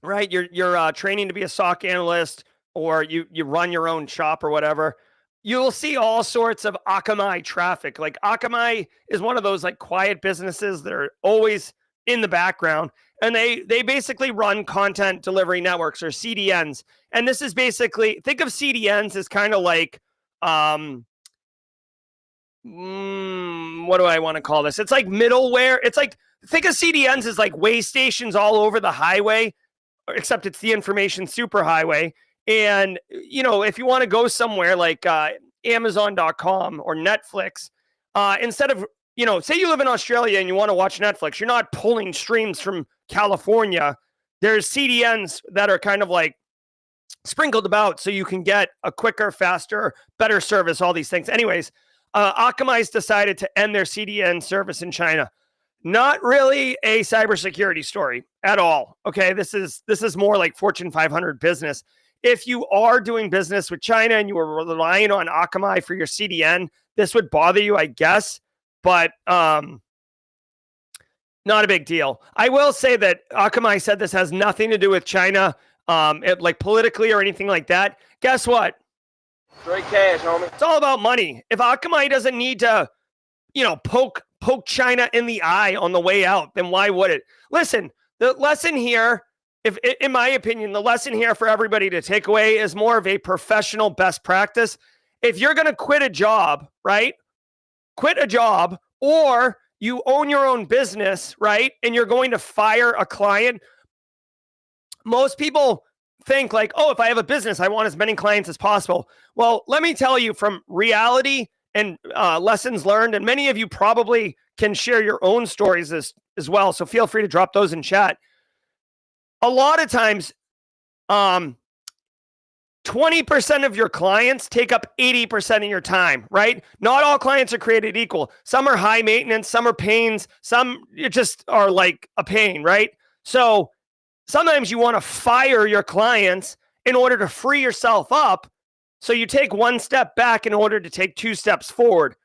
Speaker 2: right? You're training to be a SOC analyst, or you run your own shop or whatever. You'll see all sorts of Akamai traffic. Like Akamai is one of those quiet businesses that are always in the background, and they basically run content delivery networks or CDNs. And this is basically, think of CDNs as kind of like what do I want to call this? It's like middleware. It's like, think of CDNs as like way stations all over the highway, except it's the information superhighway. And, if you want to go somewhere like Amazon.com or Netflix, instead of, say you live in Australia and you want to watch Netflix, you're not pulling streams from California. There's CDNs that are kind of like sprinkled about so you can get a quicker, faster, better service, all these things. Anyways, Akamai's decided to end their CDN service in China. Not really a cybersecurity story at all. Okay, this is more like Fortune 500 business. If you are doing business with China and you are relying on Akamai for your CDN, this would bother you, I guess, but not a big deal. I will say that Akamai said this has nothing to do with China, like politically or anything like that. Guess what?
Speaker 6: Straight cash, homie.
Speaker 2: It's all about money. If Akamai doesn't need to, poke China in the eye on the way out, then why would it? Listen, the lesson here, in my opinion, the lesson here for everybody to take away is more of a professional best practice. If you're going to quit a job, right? Quit a job, or you own your own business, right? And you're going to fire a client. Most people think like, oh, if I have a business, I want as many clients as possible. Well, let me tell you from reality and lessons learned, and many of you probably can share your own stories as well. So feel free to drop those in chat. A lot of times, 20% of your clients take up 80% of your time, right? Not all clients are created equal. Some are high maintenance, some are pains, some just are like a pain, right? So sometimes you want to fire your clients in order to free yourself up. So you take one step back in order to take two steps forward.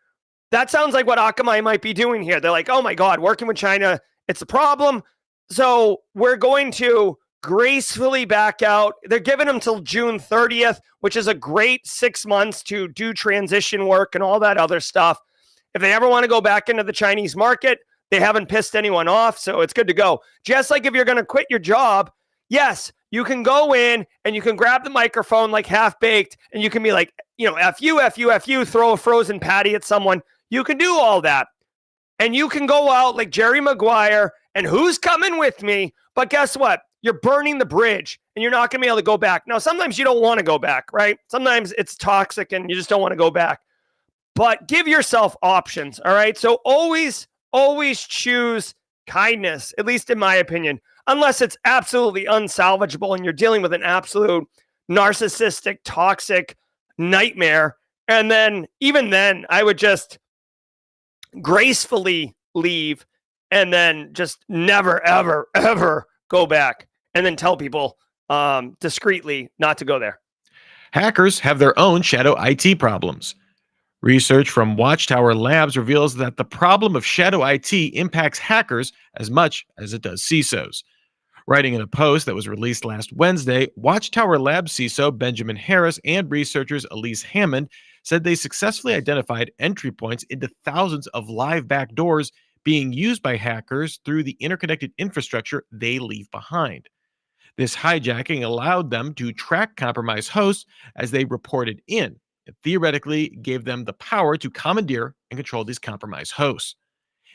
Speaker 2: That sounds like what Akamai might be doing here. They're like, oh my God, working with China, it's a problem. So we're going to gracefully back out. They're giving them till June 30th, which is a great 6 months to do transition work and all that other stuff. If they ever want to go back into the Chinese market, they haven't pissed anyone off, so it's good to go. Just like if you're going to quit your job, yes, you can go in and you can grab the microphone like half-baked and you can be like, F you, F you, F you, throw a frozen patty at someone. You can do all that. And you can go out like Jerry Maguire and who's coming with me? But guess what? You're burning the bridge and you're not going to be able to go back. Now, sometimes you don't want to go back, right? Sometimes it's toxic and you just don't want to go back. But give yourself options, all right? So always choose kindness, at least in my opinion, unless it's absolutely unsalvageable and you're dealing with an absolute narcissistic, toxic nightmare. And then, even then, I would just gracefully leave and then just never, ever, ever go back and then tell people discreetly not to go there.
Speaker 4: Hackers have their own shadow IT problems. Research from Watchtower Labs reveals that the problem of shadow IT impacts hackers as much as it does CISOs. Writing in a post that was released last Wednesday, Watchtower Labs CISO Benjamin Harris and researchers Elise Hammond said they successfully identified entry points into thousands of live backdoors being used by hackers through the interconnected infrastructure they leave behind. This hijacking allowed them to track compromised hosts as they reported in. It theoretically gave them the power to commandeer and control these compromised hosts.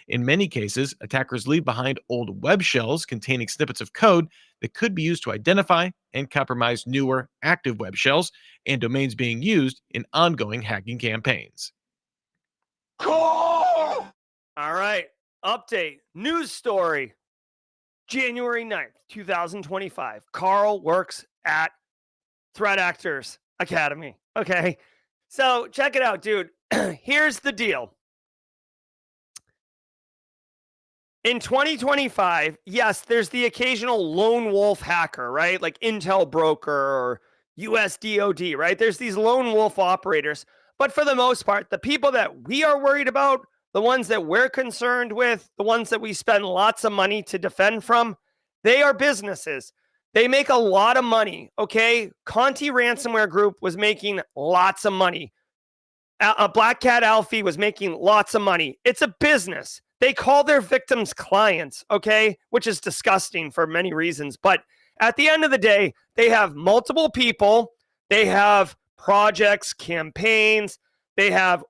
Speaker 4: In many cases, attackers leave behind old web shells containing snippets of code that could be used to identify and compromise newer active web shells and domains being used in ongoing hacking campaigns.
Speaker 2: All right. Update. News story. January 9th, 2025. Carl works at Threat Actors Academy. Okay. So check it out, dude. Here's the deal. In 2025, yes, there's the occasional lone wolf hacker, right? Like Intel Broker or US DOD, right? There's these lone wolf operators. But for the most part, the people that we are worried about, the ones that we're concerned with, the ones that we spend lots of money to defend from, they are businesses. They make a lot of money, okay? Conti Ransomware Group was making lots of money. Black Cat Alfie was making lots of money. It's a business. They call their victims clients, okay? Which is disgusting for many reasons. But at the end of the day, they have multiple people. They have projects, campaigns. They have,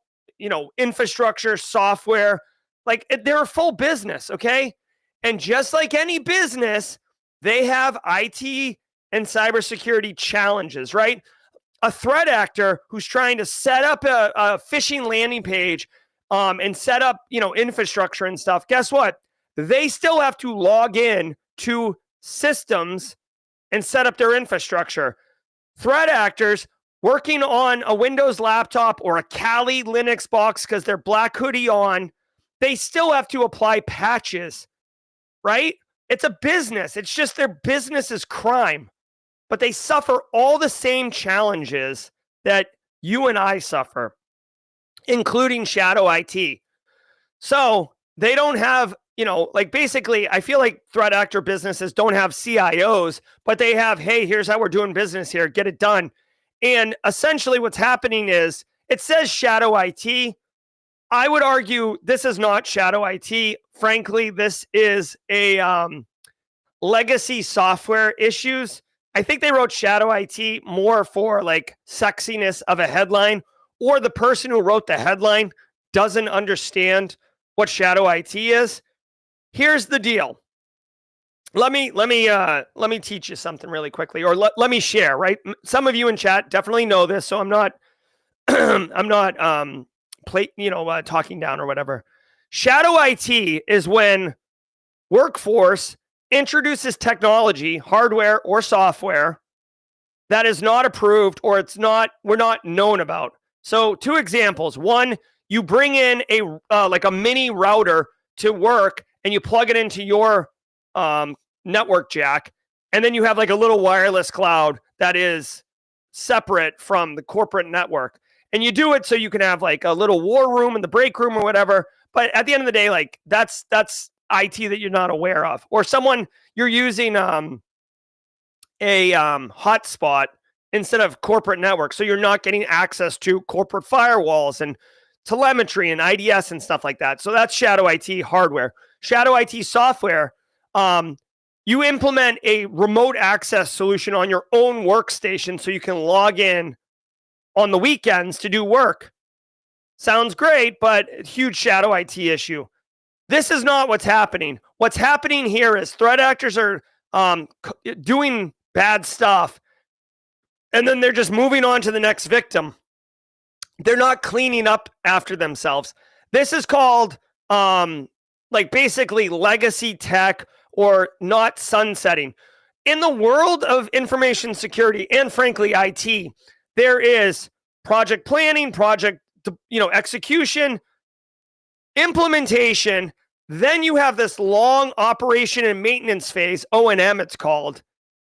Speaker 2: infrastructure, software. Like they're a full business, okay? And just like any business, they have IT and cybersecurity challenges, right? A threat actor who's trying to set up a phishing landing page and set up, infrastructure and stuff. Guess what? They still have to log in to systems and set up their infrastructure. Threat actors working on a Windows laptop or a Kali Linux box because they're black hoodie on, they still have to apply patches, right? It's a business. It's just their business is crime. But they suffer all the same challenges that you and I suffer, including shadow IT. So they don't have, basically, I feel like threat actor businesses don't have CIOs, but they have, hey, here's how we're doing business here, get it done. And essentially what's happening is it says shadow IT. I would argue this is not shadow IT. Frankly, this is a legacy software issues. I think they wrote shadow IT more for like sexiness of a headline, or the person who wrote the headline doesn't understand what shadow IT is. Here's the deal. Let me teach you something really quickly, or let me share, right? Some of you in chat definitely know this, so I'm not talking down or whatever. Shadow IT is when workforce introduces technology, hardware or software that is not approved or we're not known about. So 2 examples. One, you bring in a mini router to work and you plug it into your network jack, and then you have like a little wireless cloud that is separate from the corporate network. And you do it so you can have like a little war room in the break room or whatever. But at the end of the day, like that's IT that you're not aware of. Or you're using a hotspot instead of corporate network, so you're not getting access to corporate firewalls and telemetry and IDS and stuff like that. So that's shadow IT hardware. Shadow IT software, you implement a remote access solution on your own workstation so you can log in on the weekends to do work. Sounds great, but huge shadow IT issue. This is not what's happening. What's happening here is threat actors are doing bad stuff, and then they're just moving on to the next victim. They're not cleaning up after themselves. This is called basically legacy tech or not sunsetting. In the world of information security and frankly IT, there is project planning, project execution, implementation. Then you have this long operation and maintenance phase, O&M it's called.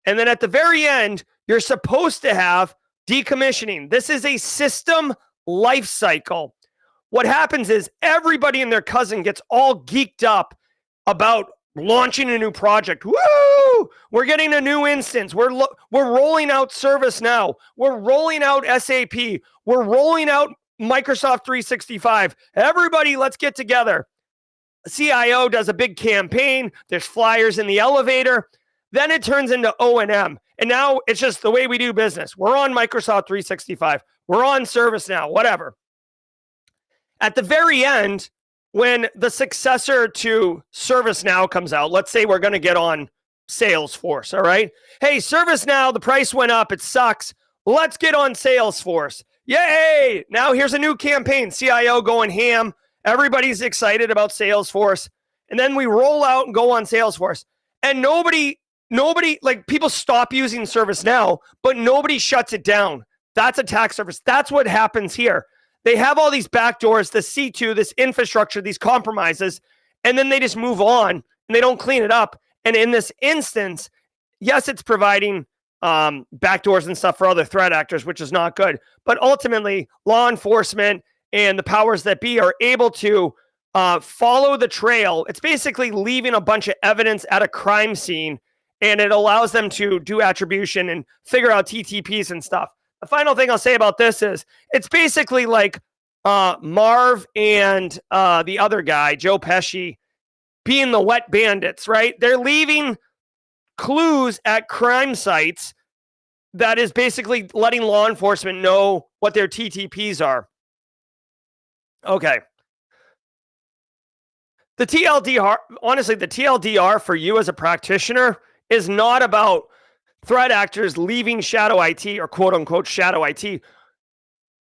Speaker 2: And then at the very end, you're supposed to have decommissioning. This is a system life cycle. What happens is everybody and their cousin gets all geeked up about launching a new project. Woo! We're getting a new instance. We're rolling out ServiceNow. We're rolling out SAP. We're rolling out Microsoft 365. Everybody, let's get together. CIO does a big campaign. There's flyers in the elevator. Then it turns into O&M. And now it's just the way we do business. We're on Microsoft 365. We're on ServiceNow, whatever. At the very end, when the successor to ServiceNow comes out, let's say we're going to get on Salesforce, all right? Hey, ServiceNow, the price went up. It sucks. Let's get on Salesforce. Yay! Now here's a new campaign. CIO going ham. Everybody's excited about Salesforce. And then we roll out and go on Salesforce. And nobody, like people stop using ServiceNow, but nobody shuts it down. That's attack surface. That's what happens here. They have all these backdoors, the C2, this infrastructure, these compromises, and then they just move on and they don't clean it up. And in this instance, yes, it's providing backdoors and stuff for other threat actors, which is not good. But ultimately, law enforcement and the powers that be are able to follow the trail. It's basically leaving a bunch of evidence at a crime scene, and it allows them to do attribution and figure out TTPs and stuff. The final thing I'll say about this is it's basically like Marv and the other guy, Joe Pesci, being the wet bandits, right? They're leaving clues at crime sites that is basically letting law enforcement know what their TTPs are. Okay. The TLDR, honestly, the TLDR for you as a practitioner is not about threat actors leaving shadow IT or quote unquote shadow IT.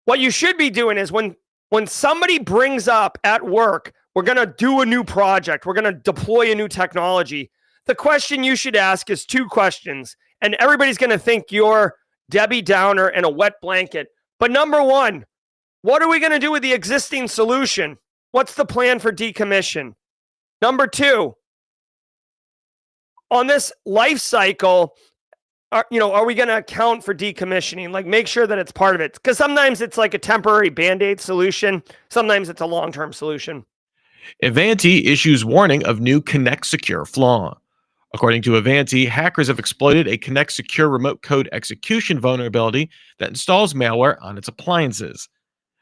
Speaker 2: What you should be doing is when somebody brings up at work, we're going to do a new project, we're going to deploy a new technology, the question you should ask is 2 questions. And everybody's going to think you're Debbie Downer and a wet blanket. But number 1, what are we going to do with the existing solution? What's the plan for decommission? Number 2, on this life cycle, are we going to account for decommissioning? Like, make sure that it's part of it. Because sometimes it's like a temporary Band-Aid solution. Sometimes it's a long-term solution.
Speaker 4: Ivanti issues warning of new Connect Secure flaw. According to Ivanti, hackers have exploited a Connect Secure remote code execution vulnerability that installs malware on its appliances.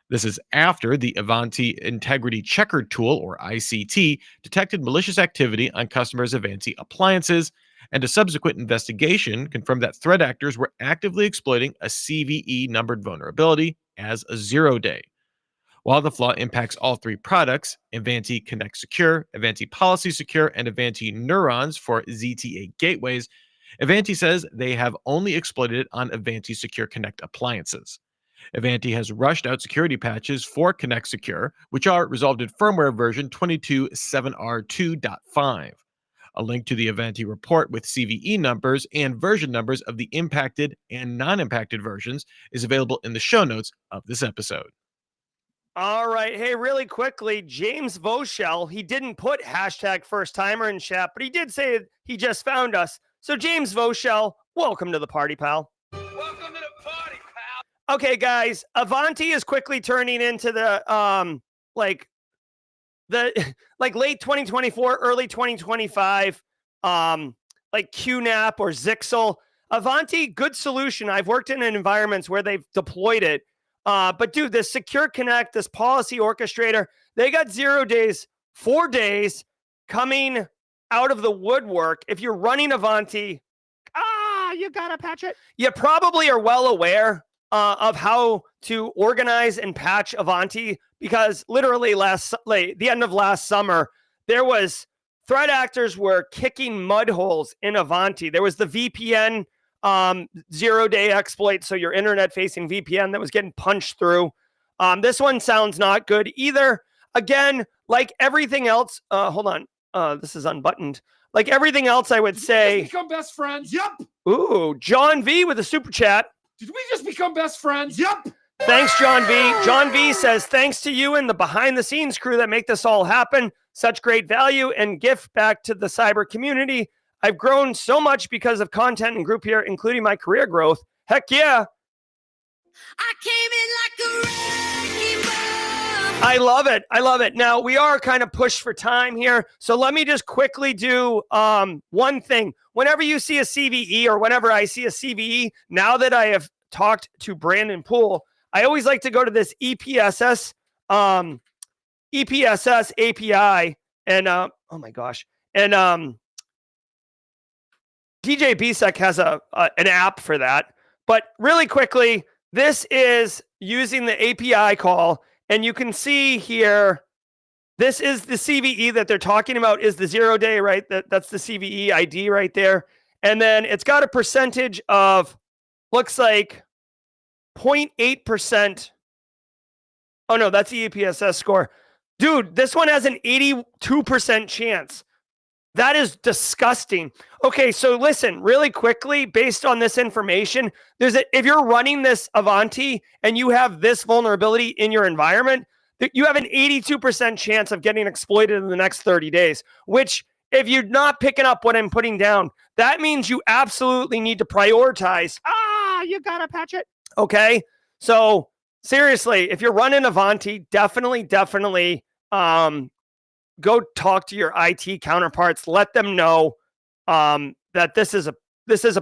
Speaker 4: This is after the Ivanti Integrity Checker tool, or ICT, detected malicious activity on customers' Ivanti appliances, and a subsequent investigation confirmed that threat actors were actively exploiting a CVE-numbered vulnerability as a 0-day. While the flaw impacts all 3 products, Ivanti Connect Secure, Ivanti Policy Secure, and Ivanti Neurons for ZTA gateways, Ivanti says they have only exploited it on Ivanti Secure Connect appliances. Ivanti has rushed out security patches for Connect Secure, which are resolved in firmware version 22.7R2.5. A link to the Ivanti report with CVE numbers and version numbers of the impacted and non-impacted versions is available in the show notes of this episode.
Speaker 2: All right. Hey, really quickly, James Voshell, he didn't put hashtag first timer in chat, but he did say he just found us. So James Voshell, welcome to the party, pal.
Speaker 5: Welcome to the party, pal.
Speaker 2: Okay, guys, Ivanti is quickly turning into the late 2024, early 2025, like QNAP or Zixel. Ivanti, good solution. I've worked in environments where they've deployed it. But dude, this Secure Connect, this policy orchestrator, they got 0 days, 4 days coming out of the woodwork. If you're running Ivanti, you gotta patch it. You probably are well aware of how to organize and patch Ivanti, because literally the end of last summer, there was threat actors were kicking mud holes in Ivanti. There was the VPN 0-day exploit, so your internet-facing VPN that was getting punched through. This one sounds not good either. Again, like everything else, hold on. This is unbuttoned. Like everything else, I would say.
Speaker 5: Did we just become best friends? Yep.
Speaker 2: Ooh, John V with a super chat.
Speaker 5: Did we just become best friends? Yep.
Speaker 2: Thanks, John V. John V says, thanks to you and the behind-the-scenes crew that make this all happen. Such great value and gift back to the cyber community. I've grown so much because of content and group here, including my career growth. Heck yeah.
Speaker 7: I came in like a wrecking ball.
Speaker 2: I love it. I love it. Now, we are kind of pushed for time here, so let me just quickly do one thing. Whenever you see a CVE or whenever I see a CVE, now that I have talked to Brandon Poole, I always like to go to this EPSS API and oh my gosh. And DJ BSEC has an app for that. But really quickly, this is using the API call, and you can see here, this is the CVE that they're talking about is the 0-day, right? That's the CVE ID right there. And then it's got a percentage of, looks like 0.8%. Oh no, that's the EPSS score. Dude, this one has an 82% chance. That is disgusting. Okay, so listen, really quickly, based on this information, if you're running this Ivanti and you have this vulnerability in your environment, you have an 82% chance of getting exploited in the next 30 days, which if you're not picking up what I'm putting down, that means you absolutely need to prioritize. You gotta patch it. Okay, so seriously, if you're running Ivanti, definitely, go talk to your IT counterparts. Let them know that this is a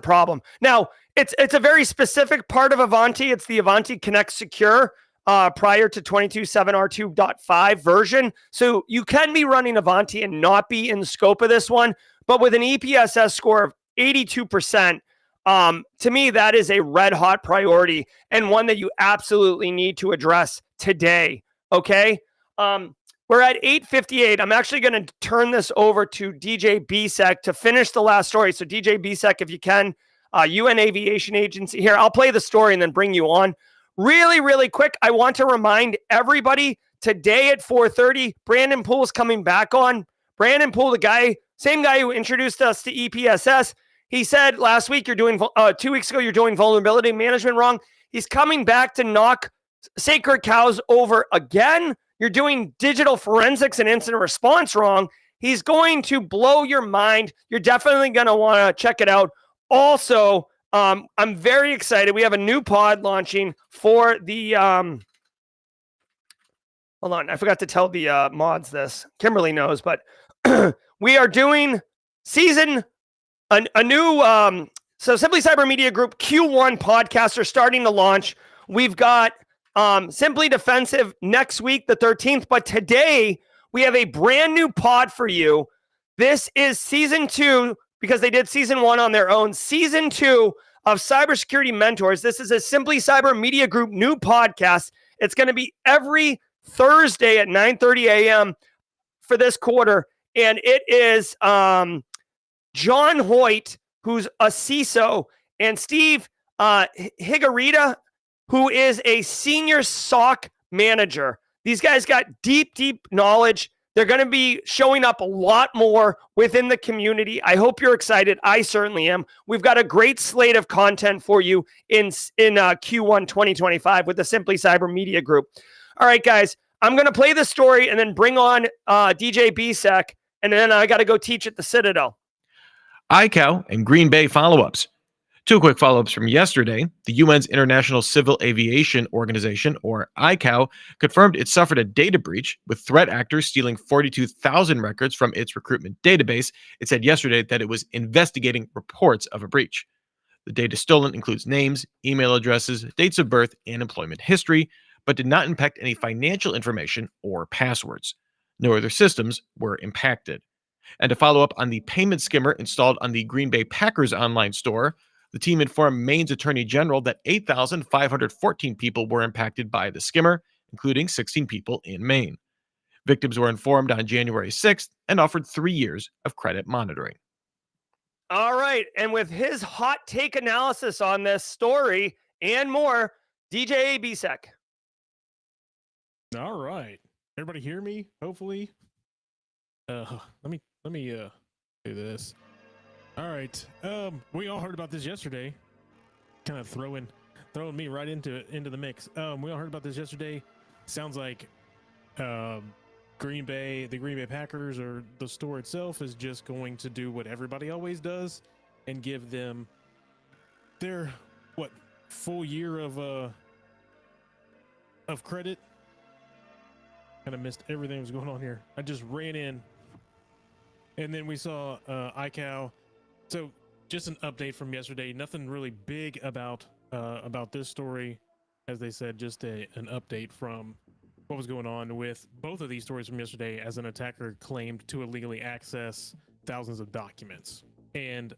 Speaker 2: problem. Now, it's a very specific part of Ivanti. It's the Ivanti Connect Secure prior to 22.7R2.5 version. So you can be running Ivanti and not be in the scope of this one. But with an EPSS score of 82%, To me, that is a red hot priority and one that you absolutely need to address today. Okay. We're at 8:58. I'm actually going to turn this over to DJ Bisek to finish the last story. So DJ Bisek, if you can, UN Aviation Agency here, I'll play the story and then bring you on. Really, really quick. I want to remind everybody today at 4:30, Brandon Poole's coming back on. Brandon Poole, same guy who introduced us to EPSS. He said last week 2 weeks ago, you're doing vulnerability management wrong. He's coming back to knock sacred cows over again. You're doing digital forensics and incident response wrong. He's going to blow your mind. You're definitely going to want to check it out. Also, I'm very excited. We have a new pod launching for the, hold on. I forgot to tell the mods this. Kimberly knows, but we are doing a new, so Simply Cyber Media Group Q1 podcasts are starting to launch. We've got Simply Defensive next week, the 13th. But today, we have a brand new pod for you. This is season 2, because they did season 1 on their own. Season 2 of Cybersecurity Mentors. This is a Simply Cyber Media Group new podcast. It's going to be every Thursday at 9:30 a.m. for this quarter. And it is John Hoyt, who's a CISO, and Steve Higarita, who is a senior SOC manager. These guys got deep, deep knowledge. They're going to be showing up a lot more within the community. I hope you're excited. I certainly am. We've got a great slate of content for you in Q1 2025 with the Simply Cyber Media Group. All right, guys, I'm going to play the story and then bring on DJ Bisek, and then I got to go teach at the Citadel.
Speaker 4: ICAO and Green Bay follow-ups. 2 quick follow-ups from yesterday. The UN's International Civil Aviation Organization, or ICAO, confirmed it suffered a data breach, with threat actors stealing 42,000 records from its recruitment database. It said yesterday that it was investigating reports of a breach. The data stolen includes names, email addresses, dates of birth, and employment history, but did not impact any financial information or passwords. No other systems were impacted. And to follow up on the payment skimmer installed on the Green Bay Packers online store, the team informed Maine's Attorney General that 8,514 people were impacted by the skimmer, including 16 people in Maine. Victims were informed on January 6th and offered 3 years of credit monitoring.
Speaker 2: All right. And with his hot take analysis on this story and more, DJ Bisek.
Speaker 8: All right. Everybody hear me? Hopefully. Let me do this. All right. We all heard about this yesterday. Kind of throwing me right into the mix. We all heard about this yesterday. Sounds like the Green Bay Packers, or the store itself, is just going to do what everybody always does and give them their full year of credit. Kind of missed everything that was going on here. I just ran in, and then we saw ICAO. So just an update from yesterday. Nothing really big about this story, as they said. Just an update from what was going on with both of these stories from yesterday, as an attacker claimed to illegally access thousands of documents and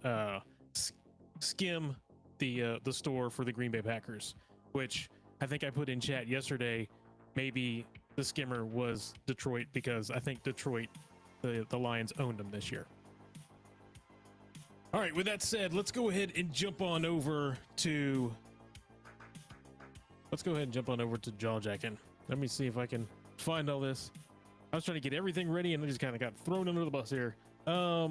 Speaker 8: skim the store for the Green Bay Packers, which I think I put in chat yesterday. Maybe the skimmer was Detroit, because I think Detroit, the Lions, owned them this year. All right, with that said, let's go ahead and jump on over to jawjacking. Let me see if I can find all this. I was trying to get everything ready, and I just kind of got thrown under the bus here. Let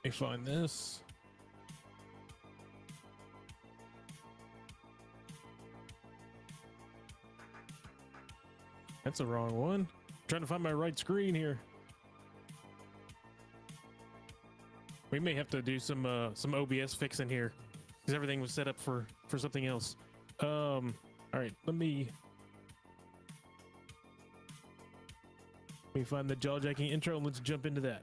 Speaker 8: me find this. That's the wrong one. I'm trying to find my right screen here. We may have to do some OBS fixing here, because everything was set up for something else. All right, let me find the jawjacking intro, and let's jump into that.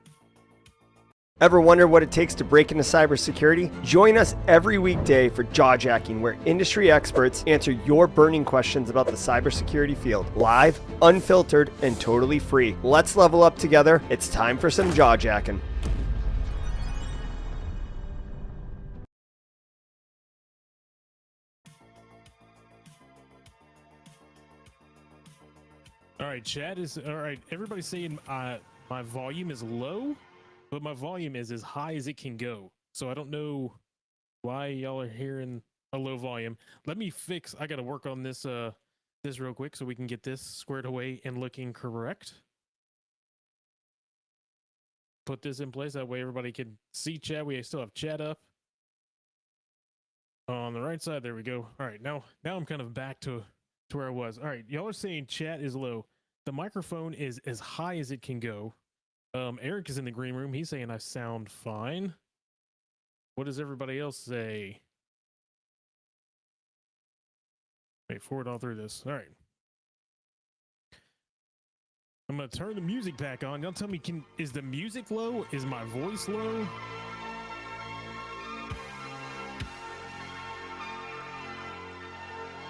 Speaker 2: Ever wonder what it takes to break into cybersecurity? Join us every weekday for Jawjacking, where industry experts answer your burning questions about the cybersecurity field. Live, unfiltered, and totally free. Let's level up together. It's time for some Jawjacking.
Speaker 8: All right, chat is all right. Everybody's saying my volume is low, but my volume is as high as it can go. So I don't know why y'all are hearing a low volume. Let me fix. I got to work on this this real quick so we can get this squared away and looking correct. Put this in place that way everybody can see chat. We still have chat up on the right side. There we go. All right, now I'm kind of back to where I was. All right, y'all are saying chat is low. The microphone is as high as it can go. Eric is in the green room. He's saying I sound fine. What does everybody else say? Wait, forward all through this. All right. I'm gonna turn the music back on. Y'all tell me, is the music low? Is my voice low?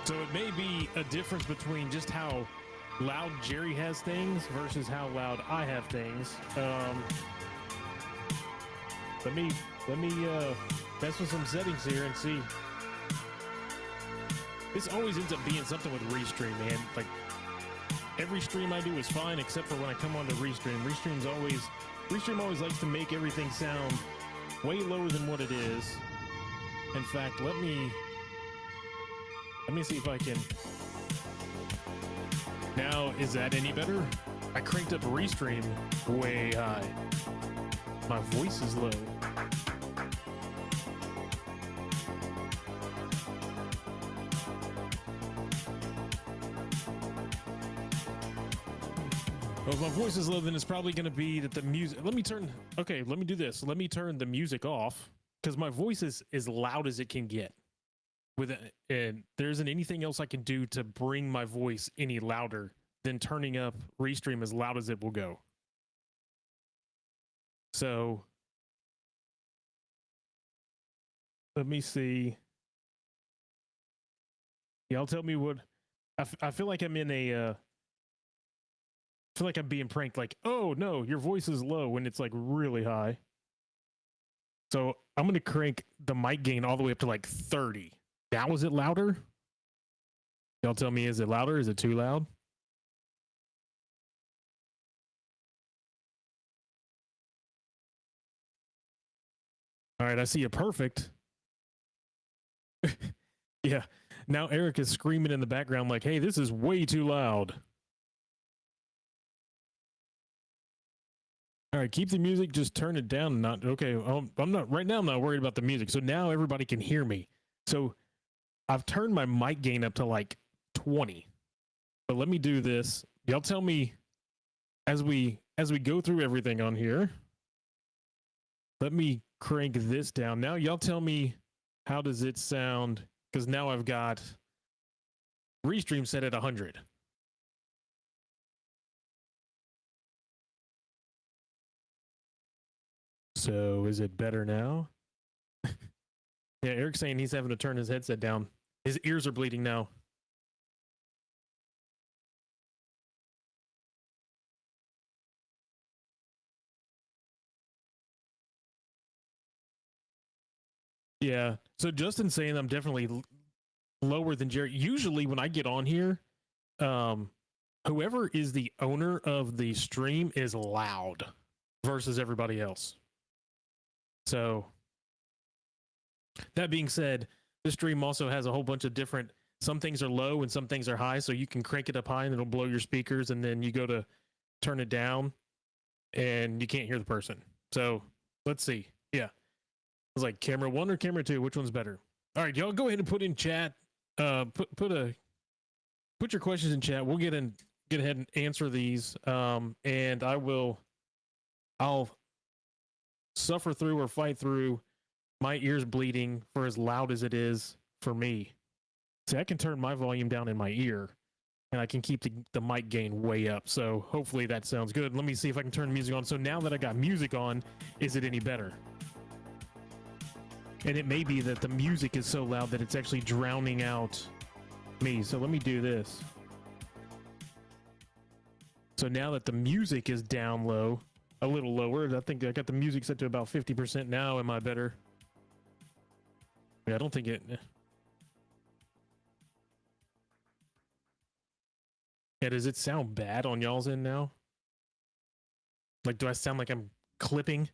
Speaker 8: So it may be a difference between just how loud Jerry has things versus how loud I have things. Let me mess with some settings here and see. This always ends up being something with Restream, man. Like every stream I do is fine except for when I come on to Restream. Restream always likes to make everything sound way lower than what it is. In fact, let me see if I can. Now, is that any better? I cranked up Restream way high. My voice is low. Well, if my voice is low, then it's probably going to be that the music. Let me do this. Let me turn the music off because my voice is as loud as it can get. And there isn't anything else I can do to bring my voice any louder than turning up Restream as loud as it will go. So let me see. Y'all tell me what. I feel like I'm in a. I feel like I'm being pranked. Like, oh no, your voice is low when it's like really high. So I'm gonna crank the mic gain all the way up to like 30. Now is it louder? Y'all tell me, is it louder? Is it too loud? All right, I see it perfect. Yeah. Now Eric is screaming in the background like, hey, this is way too loud. All right, keep the music, just turn it down. Not okay. I'm not right now. I'm not worried about the music. So now everybody can hear me. So I've turned my mic gain up to like 20. But let me do this. Y'all tell me as we go through everything on here. Let me crank this down. Now y'all tell me, how does it sound? Because now I've got Restream set at 100. So is it better now? Yeah, Eric's saying he's having to turn his headset down. His ears are bleeding now. Yeah. So Justin's saying I'm definitely lower than Jerry. Usually when I get on here, whoever is the owner of the stream is loud versus everybody else. So that being said, this stream also has a whole bunch of different, some things are low and some things are high. So you can crank it up high and it'll blow your speakers. And then you go to turn it down and you can't hear the person. So let's see. Yeah. It was like camera 1 or camera 2. Which one's better? All right, y'all go ahead and put in chat. Put your questions in chat. We'll get ahead and answer these. And I'll suffer through or fight through my ears bleeding for as loud as it is for me. See, I can turn my volume down in my ear and I can keep the mic gain way up. So hopefully that sounds good. Let me see if I can turn the music on. So now that I got music on, is it any better? And it may be that the music is so loud that it's actually drowning out me. So let me do this. So now that the music is down low, a little lower, I think I got the music set to about 50% now. Am I better? Yeah, I don't think it... Yeah, does it sound bad on y'all's end now? Like, do I sound like I'm clipping?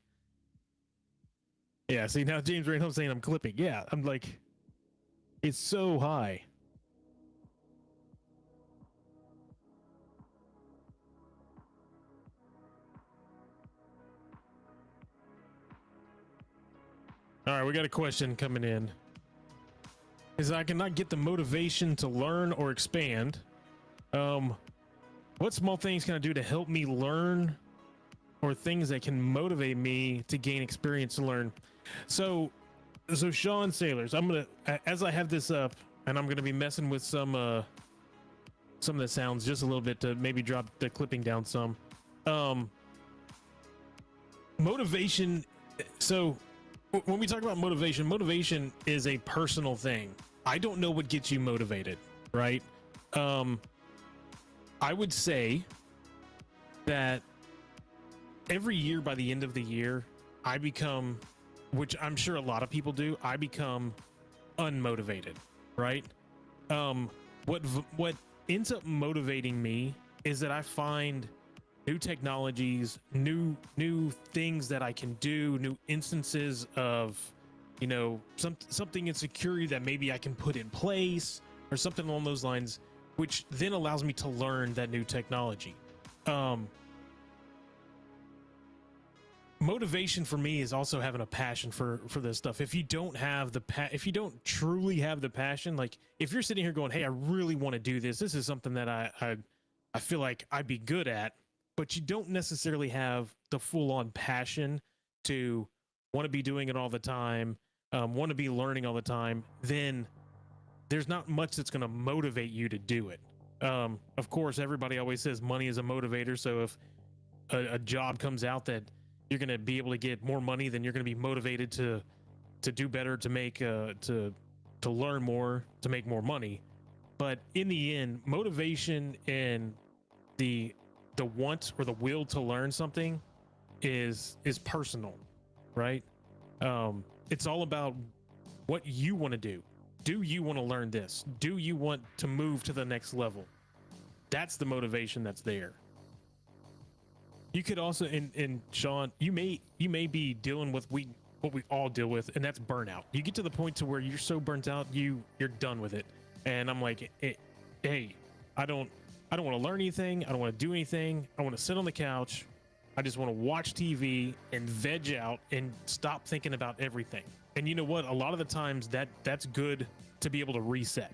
Speaker 8: Yeah, see, now James Randall saying I'm clipping. Yeah, I'm like, it's so high. All right, we got a question coming in. Is I cannot get the motivation to learn or expand. What small things can I do to help me learn, or things that can motivate me to gain experience to learn? So Sean Sailors, I'm gonna, as I have this up, and I'm gonna be messing with some of the sounds just a little bit to maybe drop the clipping down some. Motivation. So when we talk about motivation is a personal thing. I don't know what gets you motivated, right? I would say that every year, by the end of the year, I become, which I'm sure a lot of people do, I become unmotivated, right? What ends up motivating me is that I find new technologies, new things that I can do, new instances of, you know, something in security that maybe I can put in place or something along those lines, which then allows me to learn that new technology. Motivation for me is also having a passion for this stuff. If you don't have if you don't truly have the passion, like if you're sitting here going, hey, I really want to do this, this is something that I feel like I'd be good at, but you don't necessarily have the full-on passion to want to be doing it all the time, want to be learning all the time, then there's not much that's going to motivate you to do it. Of course, everybody always says money is a motivator. So if a job comes out that you're going to be able to get more money, then you're going to be motivated to do better, to make to learn more, to make more money. But in the end, motivation and the want or the will to learn something is personal, right? It's all about what you want to do. Do you want to learn this? Do you want to move to the next level? That's the motivation that's there. You could also, and Sean, you may be dealing with what we all deal with, and that's burnout. You get to the point to where you're so burnt out, you're done with it. And I'm like, hey, I don't want to learn anything. I don't want to do anything. I want to sit on the couch. I just want to watch TV and veg out and stop thinking about everything. And you know what? A lot of the times that's good to be able to reset.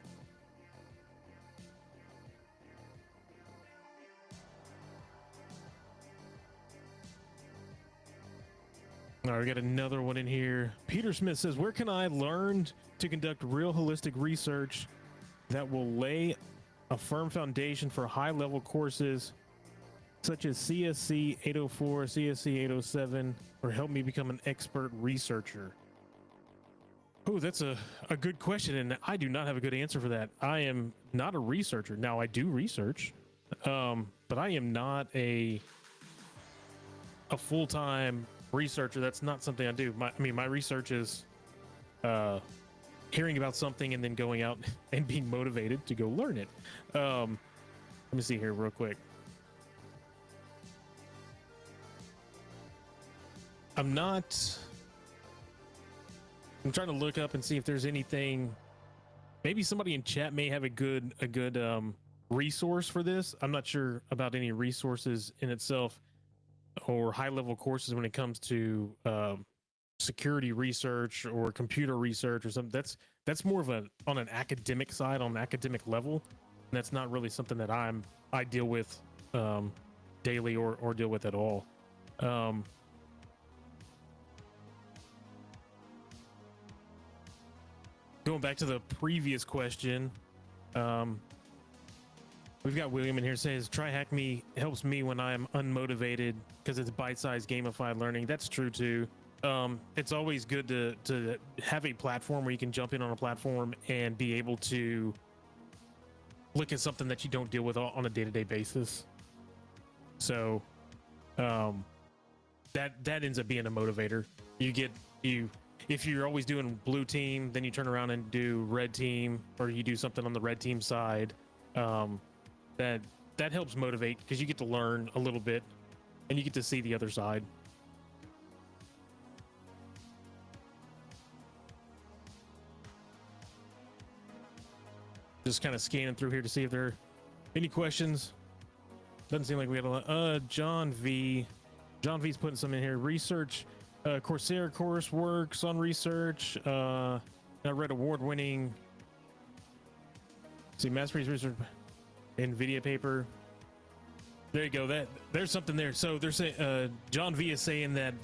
Speaker 8: All right, we got another one in here. Peter Smith says, where can I learn to conduct real holistic research that will lay a firm foundation for high-level courses such as CSC 804, CSC 807, or help me become an expert researcher? Oh, that's a good question, and I do not have a good answer for that. I am not a researcher. Now, I do research, but I am not a full-time researcher. That's not something I do. My research is hearing about something and then going out and being motivated to go learn it. Let me see here real quick. I'm trying to look up and see if there's anything. Maybe somebody in chat may have a good resource for this. I'm not sure about any resources in itself or high-level courses when it comes to security research or computer research or something. That's more of on an academic side, on an academic level. And that's not really something that I deal with daily or deal with at all. Going back to the previous question, we've got William in here says, Try Hack Me helps me when I'm unmotivated because it's bite-sized gamified learning. That's true too. It's always good to have a platform where you can jump in on a platform and be able to look at something that you don't deal with on a day-to-day basis. So that ends up being a motivator. If you're always doing blue team, then you turn around and do red team, or you do something on the red team side. That that helps motivate because you get to learn a little bit and you get to see the other side. Just kind of scanning through here to see if there are any questions. Doesn't seem like we had a lot. John V's putting some in here. Research, Corsair course works on research. I read award-winning. See, master's research, NVIDIA paper. There you go. There's something there. So they're saying John V is saying that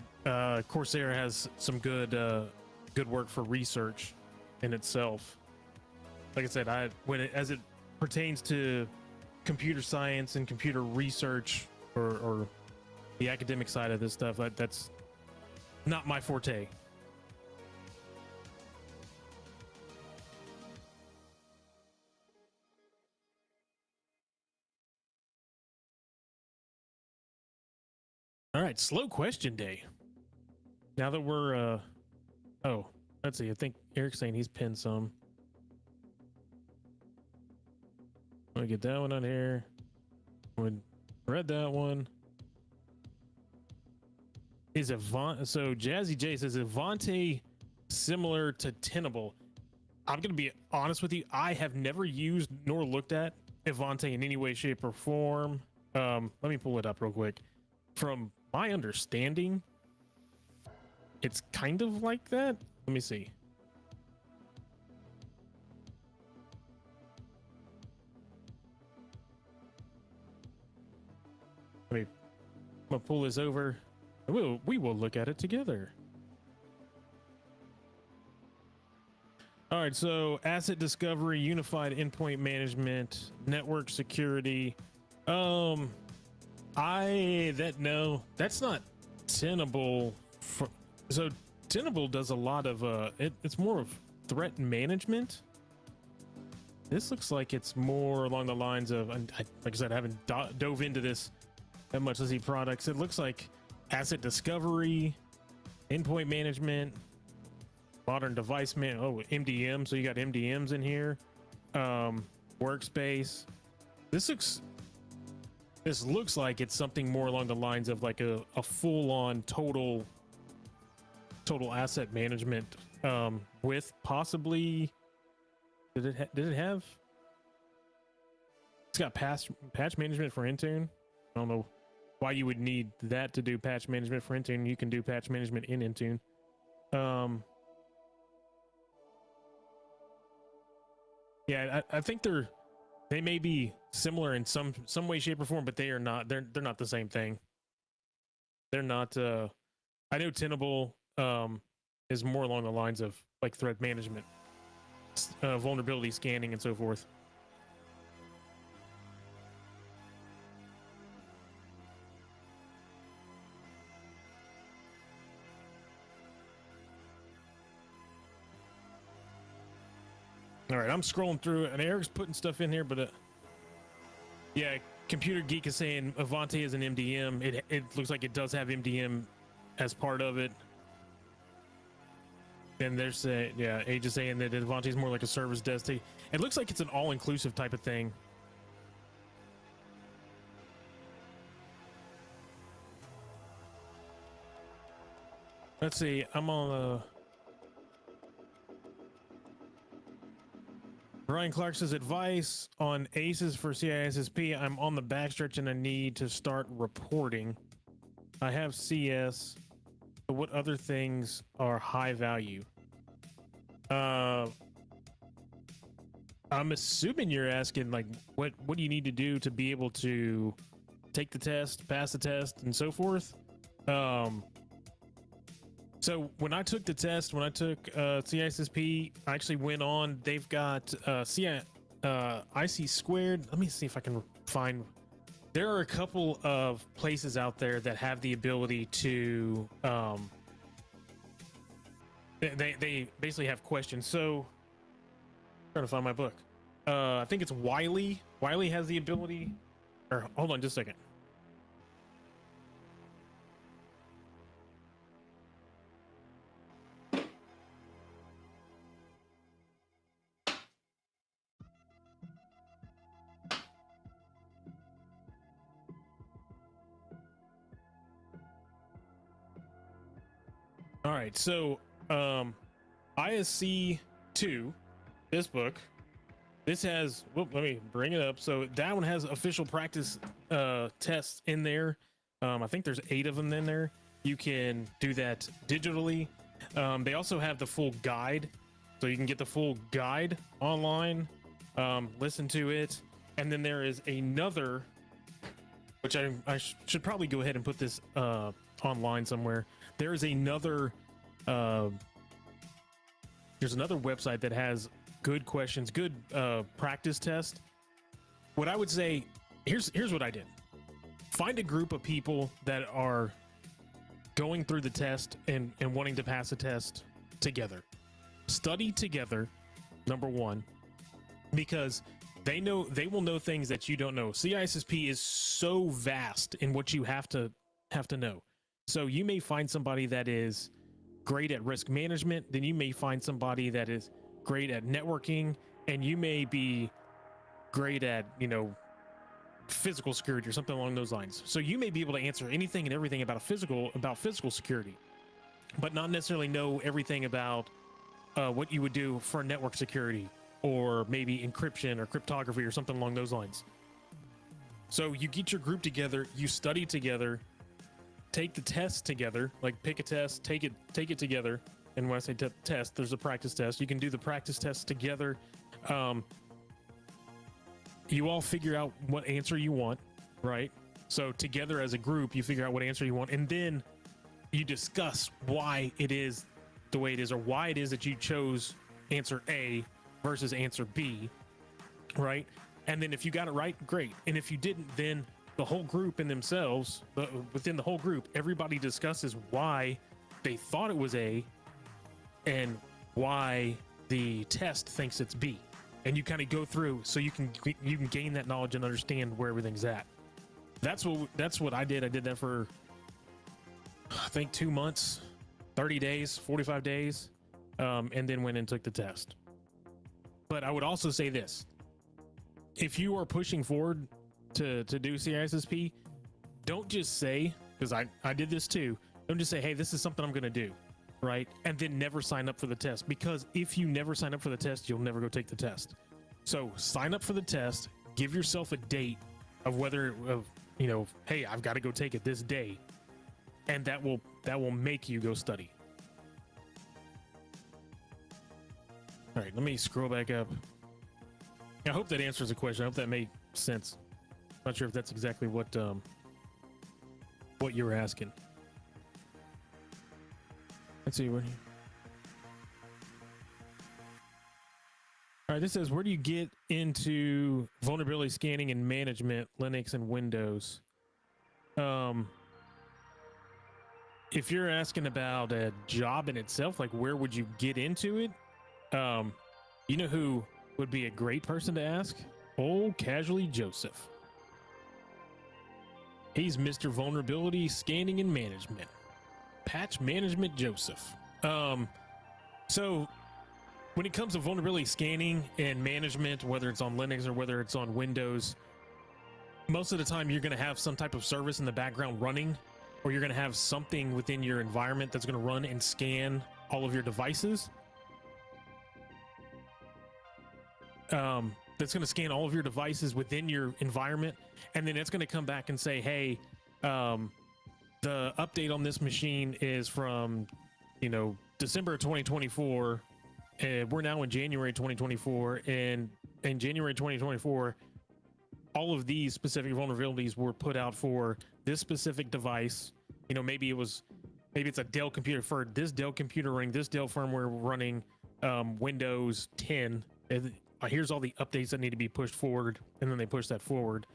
Speaker 8: Corsair has some good work for research in itself. Like I said, as it pertains to computer science and computer research or the academic side of this stuff, that's not my forte. All right, slow question day. Now that we're oh, let's see. I think Eric's saying he's pinned some. Let me get that one on here. We read that one. Is so Jazzy J says Avante similar to Tenable? I'm gonna be honest with you. I have never used nor looked at Avante in any way, shape, or form. Let me pull it up real quick. From my understanding, it's kind of like that. Let me see. I'm gonna pull this over. We will look at it together. All right, so asset discovery, unified endpoint management, network security. No, that's not Tenable. So Tenable does a lot of it's more of threat management. This looks like it's more along the lines of, like I said, I haven't dove into this that much. Let's see products. It looks like asset discovery, endpoint management, modern device MDM. So you got MDMs in here, workspace. This looks like it's something more along the lines of like a full-on total asset management, with possibly, did it have? It's got patch management for Intune. I don't know why you would need that to do patch management for Intune. You can do patch management in Intune. Yeah, I think they may be similar in some way, shape, or form, but they are not. They're not the same thing. They're not. I know Tenable is more along the lines of like threat management, vulnerability scanning, and so forth. All right, I'm scrolling through it, and Eric's putting stuff in here, but yeah, Computer Geek is saying Avante is an MDM. It looks like it does have MDM as part of it. And they're saying, yeah, Age is saying that Avante is more like a service desk. It looks like it's an all-inclusive type of thing. Let's see, I'm on Brian Clark's advice on ACEs for CISSP. I'm on the backstretch and I need to start reporting. I have CS, but what other things are high value? I'm assuming you're asking like what do you need to do to be able to take the test, pass the test, and so forth. So when I took the test, when I took CISSP, I actually went on. They've got IC squared. Let me see if I can find. There are a couple of places out there that have the ability to. They basically have questions. So, I'm trying to find my book. I think it's Wiley. Wiley has the ability. Or hold on, just a second. All right, so ISC 2, this book, this has, let me bring it up. So that one has official practice tests in there. I think there's 8 of them in there. You can do that digitally. They also have the full guide, so you can get the full guide online, listen to it. And then there is another, which I should probably go ahead and put this online somewhere. There's another website that has good questions, good practice test. What I would say, here's what I did. Find a group of people that are going through the test and wanting to pass a test together. Study together, number one, because they will know things that you don't know. CISSP is so vast in what you have to know. So you may find somebody that is great at risk management, then you may find somebody that is great at networking, and you may be great at, physical security or something along those lines. So you may be able to answer anything and everything about physical security, but not necessarily know everything about what you would do for network security, or maybe encryption or cryptography or something along those lines. So you get your group together, you study together, take the test together, like pick a test, take it together. And when I say test, there's a practice test. You can do the practice test together. You all figure out what answer you want, right? So together as a group, you figure out what answer you want, and then you discuss why it is the way it is, or why it is that you chose answer A versus answer B, right? And then if you got it right, great. And if you didn't, then the whole group in themselves, within the whole group, everybody discusses why they thought it was A and why the test thinks it's B. And you kind of go through so you can gain that knowledge and understand where everything's at. That's what I did. I did that for, I think, 2 months, 30 days, 45 days, and then went and took the test. But I would also say this: if you are pushing forward to do CISSP, don't just say, because I did this too, don't just say, hey, this is something I'm going to do, right? And then never sign up for the test, because if you never sign up for the test, you'll never go take the test. So sign up for the test, give yourself a date of hey, I've got to go take it this day, and that will make you go study. All right, let me scroll back up. I hope that answers the question. I hope that made sense. Not sure if that's exactly what you were asking. Let's see what. All right, this says, where do you get into vulnerability scanning and management, Linux and Windows? If you're asking about a job in itself, like where would you get into it? You know who would be a great person to ask? Old Casually Joseph. He's Mr. Vulnerability Scanning and Management. Patch Management Joseph. So when it comes to vulnerability scanning and management, whether it's on Linux or whether it's on Windows, most of the time you're going to have some type of service in the background running, or you're going to have something within your environment that's going to run and scan all of your devices. That's going to scan all of your devices within your environment, and then it's going to come back and say, hey, the update on this machine is from December 2024, and we're now in January 2024, and in January 2024 all of these specific vulnerabilities were put out for this specific device. Maybe it's a Dell computer, for this Dell computer running this Dell firmware running Windows 10. And here's all the updates that need to be pushed forward, and then they push that forward.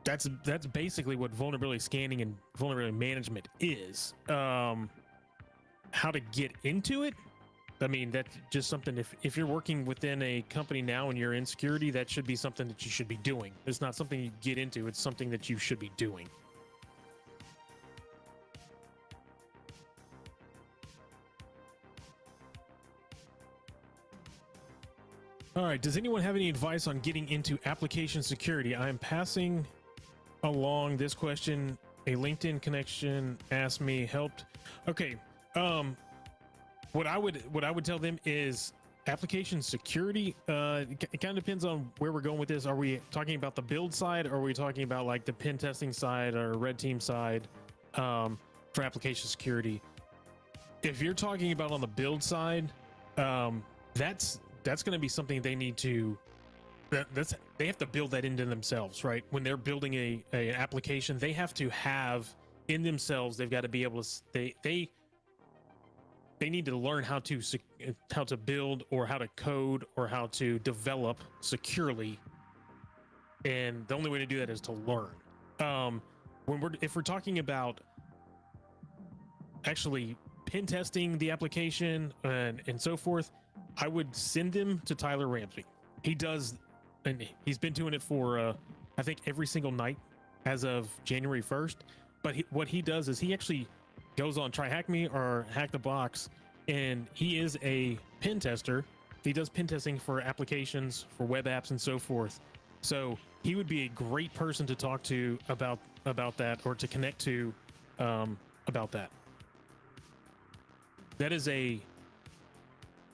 Speaker 8: That's basically what vulnerability scanning and vulnerability management is. How to get into it? I mean, that's just something, if you're working within a company now and you're in security, that should be something that you should be doing. It's not something you get into, it's something that you should be doing. All right, does anyone have any advice on getting into application security? I'm passing along this question A LinkedIn connection asked me helped. Okay. What I would tell them is application security. It kind of depends on where we're going with this. Are we talking about the build side, or are we talking about like the pen testing side or red team side for application security? If you're talking about on the build side, that's going to be something they need to. They have to build that into themselves, right? When they're building a application, they have to have in themselves. They've got to be able to. They need to learn how to build or how to code or how to develop securely, and the only way to do that is to learn. If we're talking about actually pen testing the application and so forth, I would send them to Tyler Ramsey. He does, and he's been doing it for I think every single night as of January 1st. But what he does is he actually goes on Try Hack Me or Hack the Box, and he is a pen tester. He does pen testing for applications, for web apps, and so forth. So he would be a great person to talk to about that, or to connect to about that. That is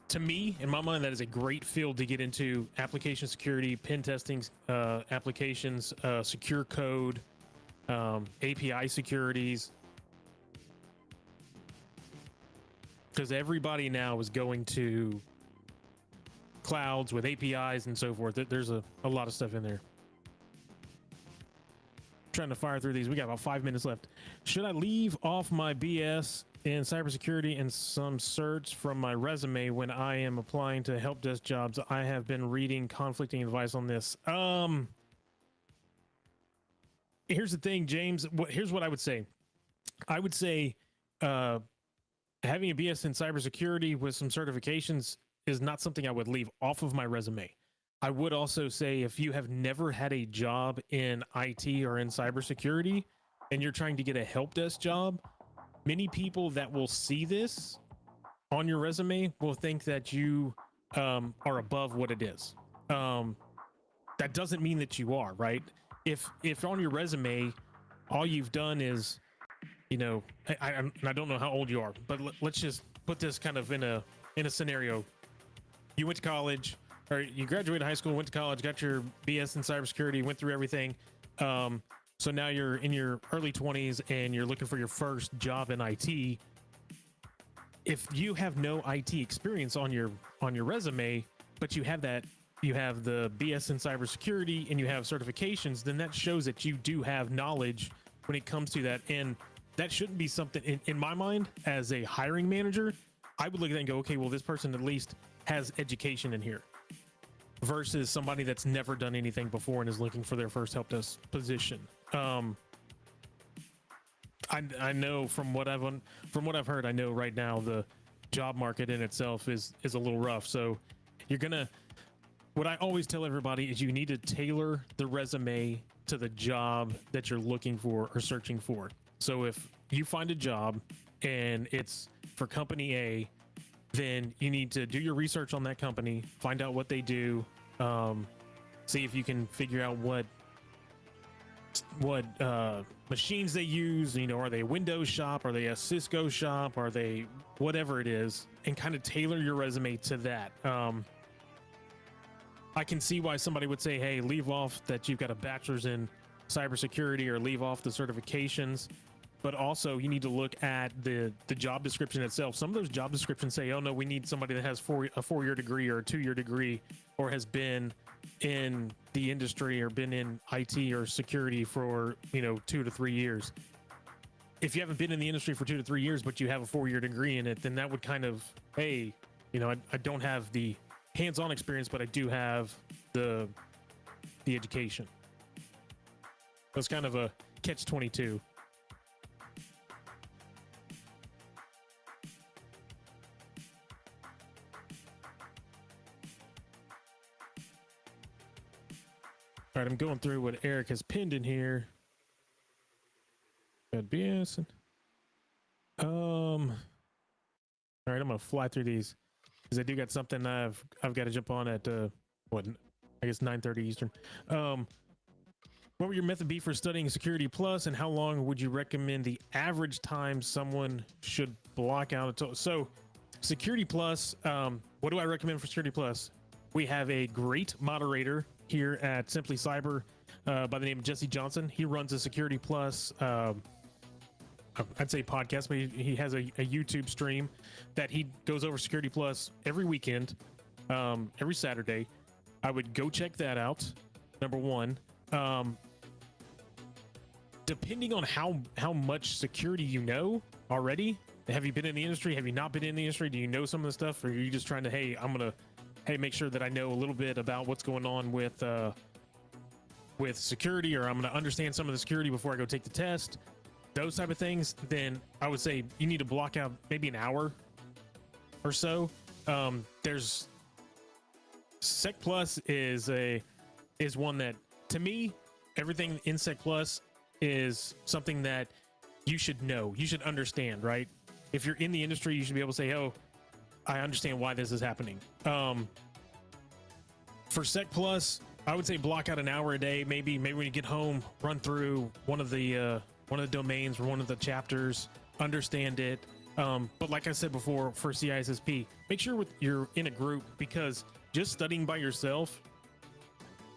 Speaker 8: to me, in my mind, that is a great field to get into: application security, pen testing, applications, secure code, API securities. Because everybody now is going to clouds with APIs and so forth. There's a lot of stuff in there. Trying to fire through these. We got about 5 minutes left. Should I leave off my BS in cybersecurity and some certs from my resume when I am applying to help desk jobs? I have been reading conflicting advice on this. Here's the thing, James. Here's what I would say. I would say having a BS in cybersecurity with some certifications is not something I would leave off of my resume. I would also say, if you have never had a job in IT or in cybersecurity and you're trying to get a help desk job, many people that will see this on your resume will think that you are above what it is. That doesn't mean that you are, right? If on your resume, all you've done is, I don't know how old you are, but let's just put this kind of in a scenario. You went to college, or you graduated high school, went to college, got your BS in cybersecurity, went through everything. So now you're in your early 20s and you're looking for your first job in IT. If you have no IT experience on your resume, but you have the BS in cybersecurity and you have certifications, then that shows that you do have knowledge when it comes to that. And that shouldn't be something, in my mind, as a hiring manager, I would look at that and go, okay, well, this person at least has education in here, versus somebody that's never done anything before and is looking for their first help desk position. I know from what I've heard, I know right now the job market in itself is a little rough. So what I always tell everybody is you need to tailor the resume to the job that you're looking for or searching for. So if you find a job and it's for company A, then you need to do your research on that company, find out what they do, see if you can figure out what machines they use. Are they a Windows shop? Are they a Cisco shop? Are they whatever it is? And kind of tailor your resume to that. I can see why somebody would say, hey, leave off that you've got a bachelor's in cybersecurity, or leave off the certifications. But also, you need to look at the job description itself. Some of those job descriptions say, oh no, we need somebody that has a 4-year degree or a 2-year degree, or has been in the industry or been in IT or security for 2 to 3 years. If you haven't been in the industry for 2 to 3 years, but you have a 4-year degree in it, then that would kind of, hey, I don't have the hands-on experience, but I do have the education. It's kind of a catch-22. All right, I'm going through what Eric has pinned in here. Got BS. All right, I'm gonna fly through these because I do got something I've got to jump on at I guess 9:30 Eastern. We're What would your method be for studying Security Plus, and how long would you recommend the average time someone should block out a total? So, Security Plus, what do I recommend for Security Plus? We have a great moderator here at Simply Cyber by the name of Jesse Johnson. He runs a Security Plus, I'd say podcast, but he has a YouTube stream that he goes over Security Plus every weekend, every Saturday. I would go check that out, number one. Depending on how much security you know already, have you been in the industry? Have you not been in the industry? Do you know some of the stuff, or are you just trying to, hey, make sure that I know a little bit about what's going on with security, or I'm going to understand some of the security before I go take the test, those type of things? Then I would say you need to block out maybe an hour or so. There's Sec Plus is one that, to me, everything in Sec Plus is something that you should know, you should understand, right? If you're in the industry, you should be able to say, oh, I understand why this is happening. For Sec Plus, I would say block out an hour a day. Maybe when you get home, run through one of the domains or one of the chapters, understand it. But like I said before, for CISSP, make sure you're in a group, because just studying by yourself,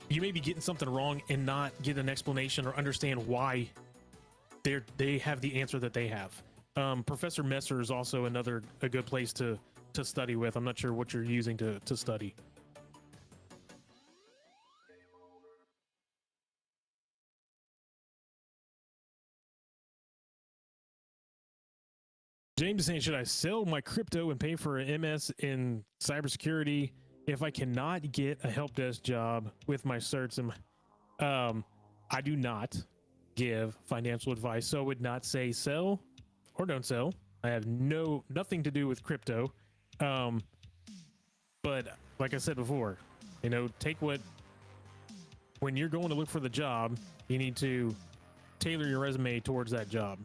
Speaker 8: you may be getting something wrong and not get an explanation or understand why they have the answer that they have. Professor Messer is also a good place to study with. I'm not sure what you're using to study. James is saying, should I sell my crypto and pay for an MS in cybersecurity if I cannot get a help desk job with my certs? And I do not give financial advice, so I would not say sell or don't sell. I have nothing to do with crypto. But like I said before, when you're going to look for the job, you need to tailor your resume towards that job.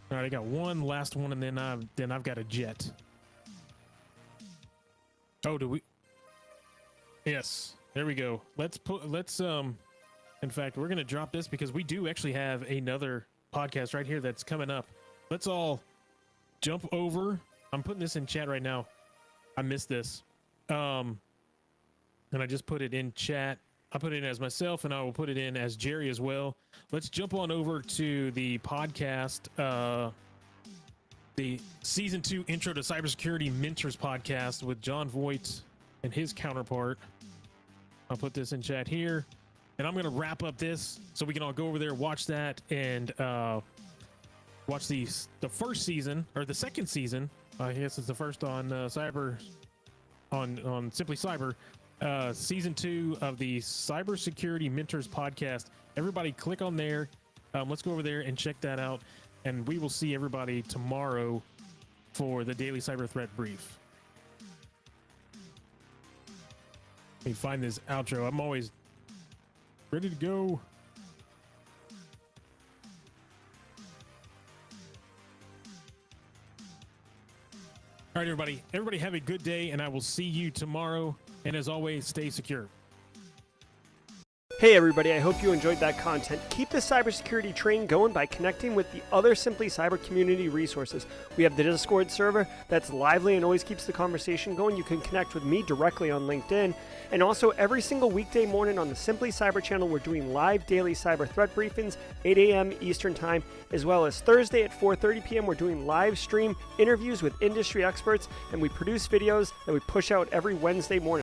Speaker 8: All right, I got one last one, and then I've got a jet. Oh, do we? Yes, there we go. Let's in fact, we're gonna drop this because we do actually have another podcast right here that's coming up. Let's all jump over. I'm putting this in chat right now. I missed this, and I just put it in chat. I put it in as myself, and I will put it in as Jerry as well. Let's jump on over to the podcast, the Season 2 Intro to Cybersecurity Mentors podcast with John Voight and his counterpart. I'll put this in chat here, and I'm going to wrap up this so we can all go over there, watch that, and watch the first season, or the second season. I guess it's the first on Cyber, on Simply Cyber. Season 2 of the Cybersecurity Mentors podcast. Everybody click on there. Let's go over there and check that out. And we will see everybody tomorrow for the Daily Cyber Threat Brief. Let me find this outro. I'm always ready to go. All right, everybody. Everybody have a good day, and I will see you tomorrow. And as always, stay secure.
Speaker 2: Hey everybody, I hope you enjoyed that content. Keep the cybersecurity train going by connecting with the other Simply Cyber community resources. We have the Discord server that's lively and always keeps the conversation going. You can connect with me directly on LinkedIn. And also every single weekday morning on the Simply Cyber channel, we're doing live daily cyber threat briefings, 8 a.m. Eastern time, as well as Thursday at 4:30 p.m. We're doing live stream interviews with industry experts, and we produce videos that we push out every Wednesday morning.